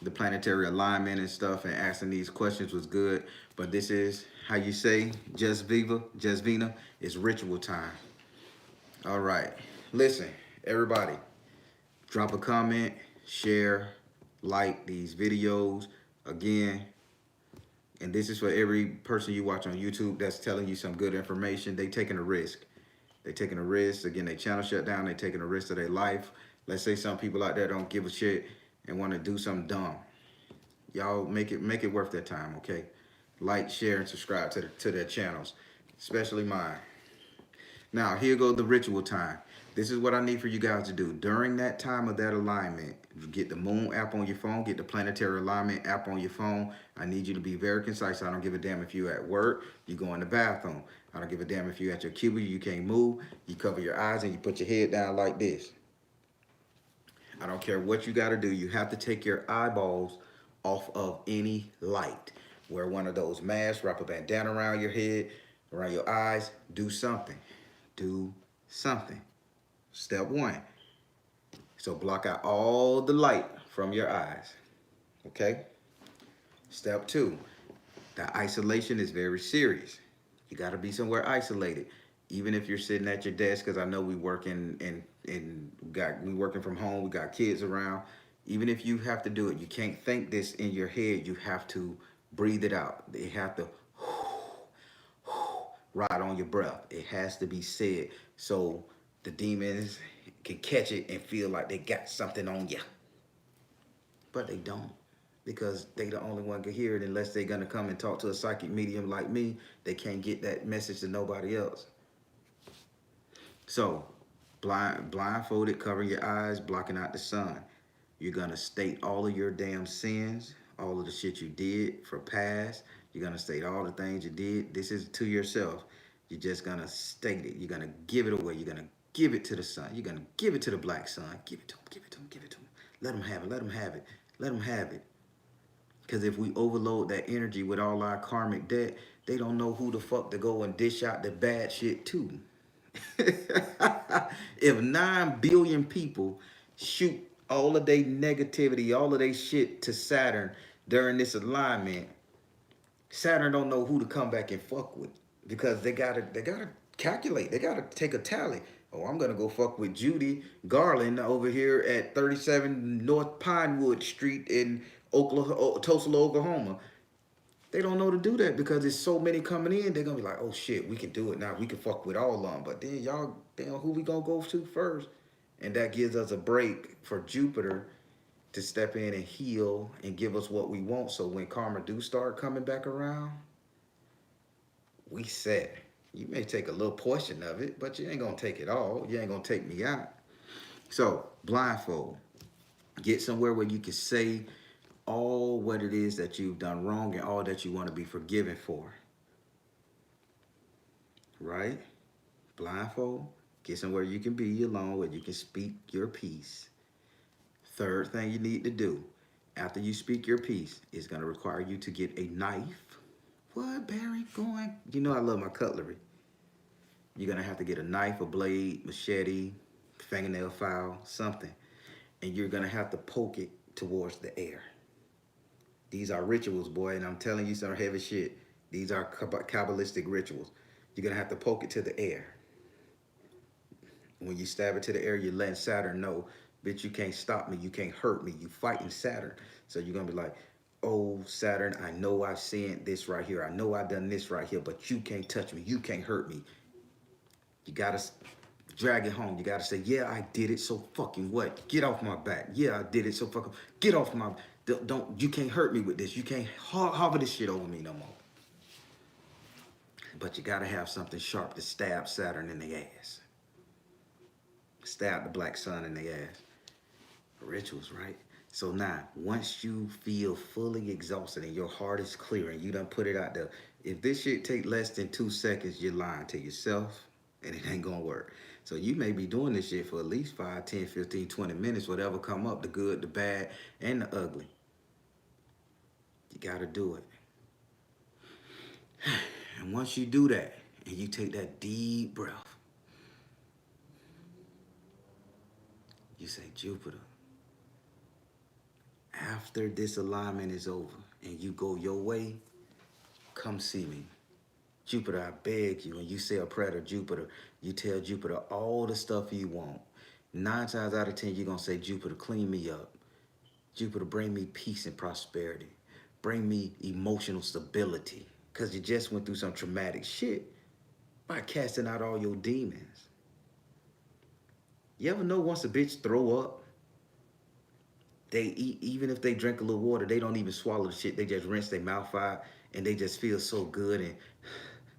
Speaker 1: the planetary alignment and stuff, and asking these questions was good. But this is how you say just Vina, it's ritual time. All right. Listen, everybody, drop a comment, share, like these videos. Again, and this is for every person you watch on YouTube that's telling you some good information. They taking a risk. They taking a risk. Again, they channel shut down. They taking a risk of their life. Let's say some people out there don't give a shit and want to do something dumb. Y'all make it worth their time, okay? Like, share, and subscribe to their channels, especially mine. Now, here goes the ritual time. This is what I need for you guys to do. During that time of that alignment, get the moon app on your phone, get the planetary alignment app on your phone. I need you to be very concise. I don't give a damn if you're at work, you go in the bathroom. I don't give a damn if you're at your cubicle, you can't move. You cover your eyes and you put your head down like this. I don't care what you got to do. You have to take your eyeballs off of any light. Wear one of those masks, wrap a bandana around your head, around your eyes. Do something. Do something. Step one. So block out all the light from your eyes. Okay? Step two. The isolation is very serious. You got to be somewhere isolated. Even if you're sitting at your desk, because I know we working we working from home, we got kids around. Even if you have to do it, you can't think this in your head. You have to breathe it out. You have to ride on your breath. It has to be said so the demons can catch it and feel like they got something on you. But they don't, because they the only one can hear it. Unless they're gonna come and talk to a psychic medium like me, they can't get that message to nobody else. So blindfolded, covering your eyes, blocking out the sun. You're gonna state all of your damn sins, all of the shit you did for past. You're gonna state all the things you did. This is to yourself. You're just gonna state it. You're gonna give it away. You're gonna give it to the sun. You're gonna give it to the black sun. Give it to him, give it to him, give it to him. Let him have it, let him have it, let him have it. Because if we overload that energy with all our karmic debt, they don't know who the fuck to go and dish out the bad shit to. If 9 billion people shoot all of their negativity, all of their shit to Saturn during this alignment, Saturn don't know who to come back and fuck with, because they gotta calculate. They gotta take a tally. Oh, I'm gonna go fuck with Judy Garland over here at 37 North Pinewood Street in Tulsa, Oklahoma. They don't know to do that because there's so many coming in. They're gonna be like, oh shit, we can do it now. We can fuck with all of them. But then y'all, damn, who we gonna go to first? And that gives us a break for Jupiter to step in and heal and give us what we want. So when karma do start coming back around, we set. You may take a little portion of it, but you ain't gonna take it all. You ain't gonna take me out. So blindfold. Get somewhere where you can say all what it is that you've done wrong and all that you want to be forgiven for. Right? Blindfold. Get somewhere you can be alone, where you can speak your piece. Third thing you need to do after you speak your piece is going to require you to get a knife. What, Barry? Going? You know I love my cutlery. You're going to have to get a knife, a blade, machete, fingernail file, something. And you're going to have to poke it towards the air. These are rituals, boy, and I'm telling you some heavy shit. These are Kabbalistic rituals. You're going to have to poke it to the air. When you stab it to the air, you're letting Saturn know, bitch, you can't stop me. You can't hurt me. You fighting Saturn. So you're going to be like, oh, Saturn, I know I've seen this right here. I know I've done this right here, but you can't touch me. You can't hurt me. You got to drag it home. You got to say, yeah, I did it. So fucking what? Get off my back. Yeah, I did it. So fucking get off my, don't, you can't hurt me with this. You can't hover this shit over me no more. But you got to have something sharp to stab Saturn in the ass. Stab the black sun in the ass. Rituals, right? So now, once you feel fully exhausted and your heart is clear and you done put it out there, if this shit take less than 2 seconds, you're lying to yourself and it ain't gonna work. So you may be doing this shit for at least 5, 10, 15, 20 minutes, whatever come up, the good, the bad, and the ugly. You gotta do it. And once you do that, and you take that deep breath, you say, Jupiter, after this alignment is over and you go your way, come see me. Jupiter, I beg you. And you say a prayer to Jupiter, you tell Jupiter all the stuff you want. 9 times out of 10, you're going to say, Jupiter, clean me up. Jupiter, bring me peace and prosperity. Bring me emotional stability. Because you just went through some traumatic shit by casting out all your demons. You ever know once a bitch throw up, they eat, even if they drink a little water, they don't even swallow the shit. They just rinse their mouth out and they just feel so good and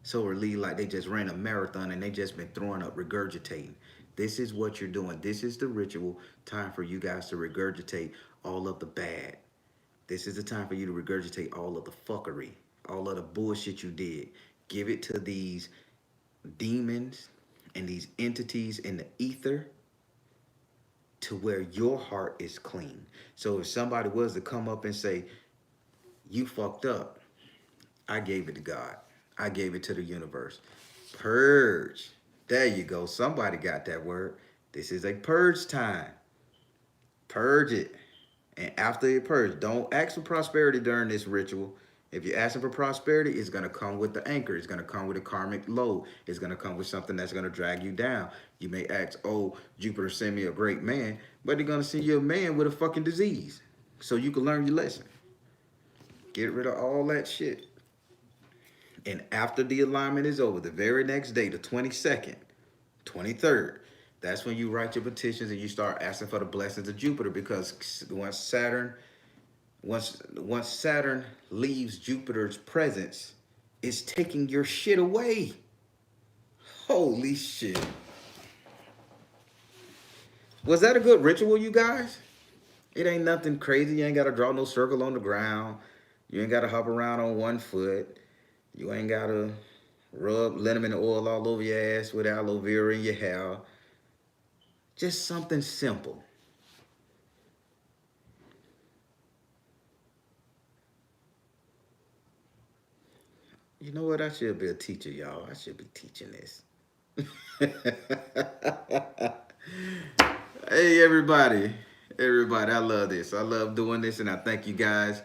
Speaker 1: so relieved, like they just ran a marathon and they just been throwing up, regurgitating. This is what you're doing. This is the ritual. Time for you guys to regurgitate all of the bad. This is the time for you to regurgitate all of the fuckery, all of the bullshit you did. Give it to these demons and these entities in the ether to where your heart is clean. So if somebody was to come up and say, you fucked up, I gave it to God. I gave it to the universe. Purge. There you go. Somebody got that word. This is a purge time. Purge it. And after you purge, don't ask for prosperity during this ritual. If you're asking for prosperity, it's going to come with the anchor. It's going to come with a karmic load. It's going to come with something that's going to drag you down. You may ask, oh, Jupiter, send me a great man. But they're going to send you a man with a fucking disease. So you can learn your lesson. Get rid of all that shit. And after the alignment is over, the very next day, the 22nd, 23rd, that's when you write your petitions and you start asking for the blessings of Jupiter, because once Saturn leaves Jupiter's presence, it's taking your shit away. Holy shit. Was that a good ritual, you guys? It ain't nothing crazy. You ain't got to draw no circle on the ground. You ain't got to hop around on one foot. You ain't got to rub liniment oil all over your ass with aloe vera in your hair. Just something simple. You know what? I should be a teacher, y'all. I should be teaching this. Hey, everybody. Everybody, I love this. I love doing this, and I thank you guys.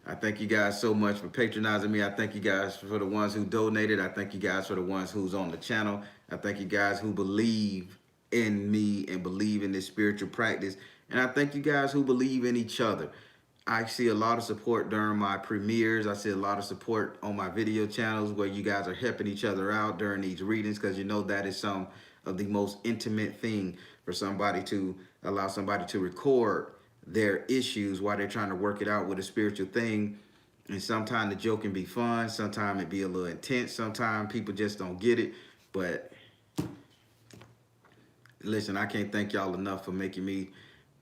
Speaker 1: I thank you guys so much for patronizing me. I thank you guys for the ones who donated. I thank you guys for the ones who's on the channel. I thank you guys who believe in me and believe in this spiritual practice. And I thank you guys who believe in each other. I see a lot of support during my premieres. I see a lot of support on my video channels where you guys are helping each other out during these readings, because you know that is some of the most intimate thing for somebody to allow somebody to record their issues while they're trying to work it out with a spiritual thing. And sometimes the joke can be fun. Sometimes it be a little intense. Sometimes people just don't get it. But listen, I can't thank y'all enough for making me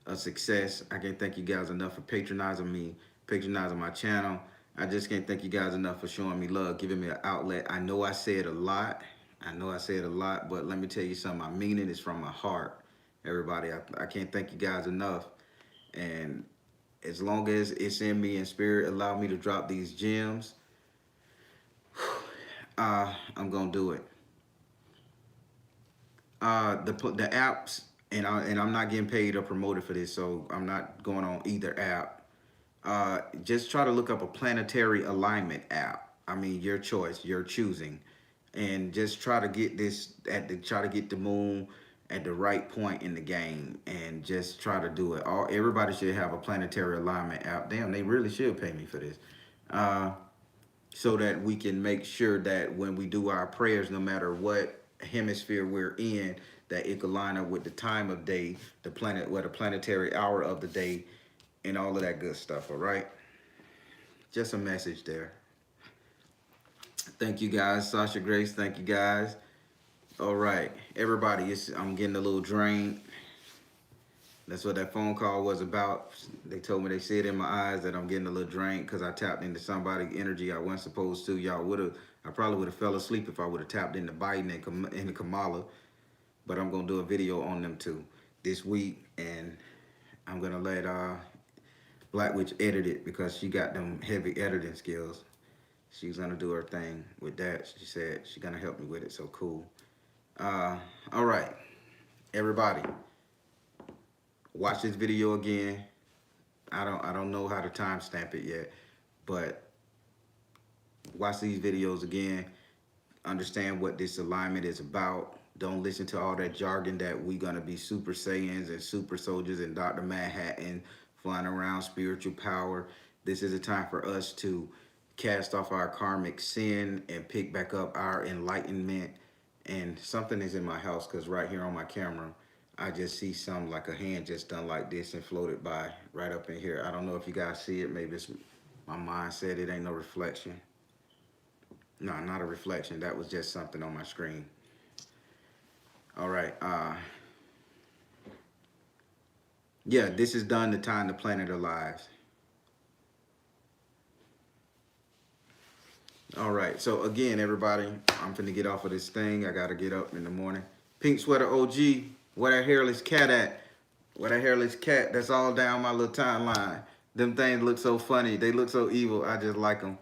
Speaker 1: a success. I can't thank you guys enough for patronizing me, patronizing my channel. I just can't thank you guys enough for showing me love, giving me an outlet. I know I say it a lot. But let me tell you something. I mean it. It's from my heart. Everybody, I can't thank you guys enough. And as long as it's in me and spirit allow me to drop these gems, I'm gonna do it. The apps, and I'm not getting paid or promoted for this, so I'm not going on either app. Just try to look up a planetary alignment app. I mean, your choice, your choosing. and just try to get this try to get the moon at the right point in the game, and just try to do it. Everybody should have a planetary alignment app. Damn, they really should pay me for this. Uh, so that we can make sure that when we do our prayers, no matter what hemisphere we're in, that it could line up with the time of day, the planet, what the planetary hour of the day, and all of that good stuff. All right, just a message there. Thank you guys, Sasha Grace. Thank you guys. All right, everybody. I'm getting a little drained. That's what that phone call was about. They told me, they see it in my eyes that I'm getting a little drained because I tapped into somebody's energy I wasn't supposed to. I probably would have fell asleep if I would have tapped into Biden and Kamala. But I'm gonna do a video on them too this week, and I'm gonna let Black Witch edit it because she got them heavy editing skills. She's gonna do her thing with that. She said she's gonna help me with it. So cool. All right, everybody. Watch this video again. I don't know how to timestamp it yet, but watch these videos again. Understand what this alignment is about. Don't listen to all that jargon that we gonna be super saiyans and super soldiers and Dr. Manhattan flying around spiritual power. This is a time for us to cast off our karmic sin and pick back up our enlightenment. And something is in my house, because right here on my camera, I just see something like a hand just done like this and floated by right up in here. I don't know if you guys see it. Maybe it's my mind said it ain't no reflection. No, not a reflection. That was just something on my screen. All right. Yeah, this is done to time the planet alive. All right. So again, everybody, I'm finna get off of this thing. I gotta get up in the morning. Pink Sweater OG. Where that hairless cat at? Where that hairless cat? That's all down my little timeline. Them things look so funny. They look so evil. I just like them.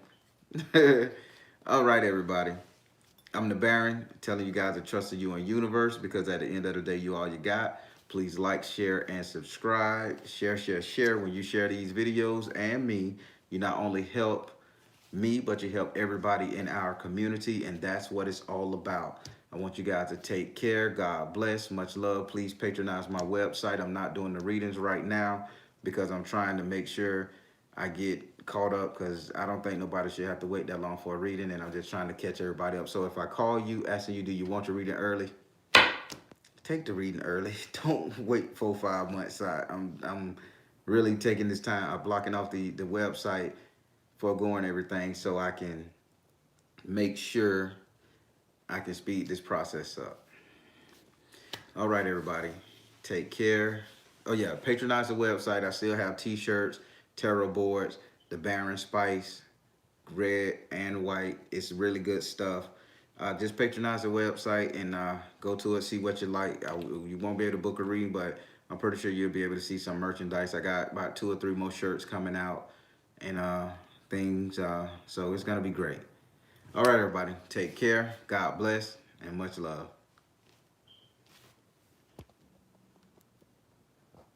Speaker 1: All right, everybody. I'm the Baron, telling you guys to trust in you and universe, because at the end of the day, you all you got. Please like, share, and subscribe. Share, share, share. When you share these videos and me, you not only help me, but you help everybody in our community, and that's what it's all about. I want you guys to take care. God bless. Much love. Please patronize my website. I'm not doing the readings right now because I'm trying to make sure I get caught up, because I don't think nobody should have to wait that long for a reading, and I'm just trying to catch everybody up. So if I call you asking you, do you want your reading early? Take the reading early. Don't wait 4 or 5 months. I'm really taking this time. I'm blocking off the website for going everything so I can make sure I can speed this process up. All right, everybody. Take care. Oh, yeah. Patronize the website. I still have t-shirts, tarot boards, the Baron Spice, red and white. It's really good stuff. Just patronize the website and go to it, see what you like. You won't be able to book a reading, but I'm pretty sure you'll be able to see some merchandise. I got about 2 or 3 more shirts coming out and things. So it's going to be great. All right, everybody. Take care. God bless and much love.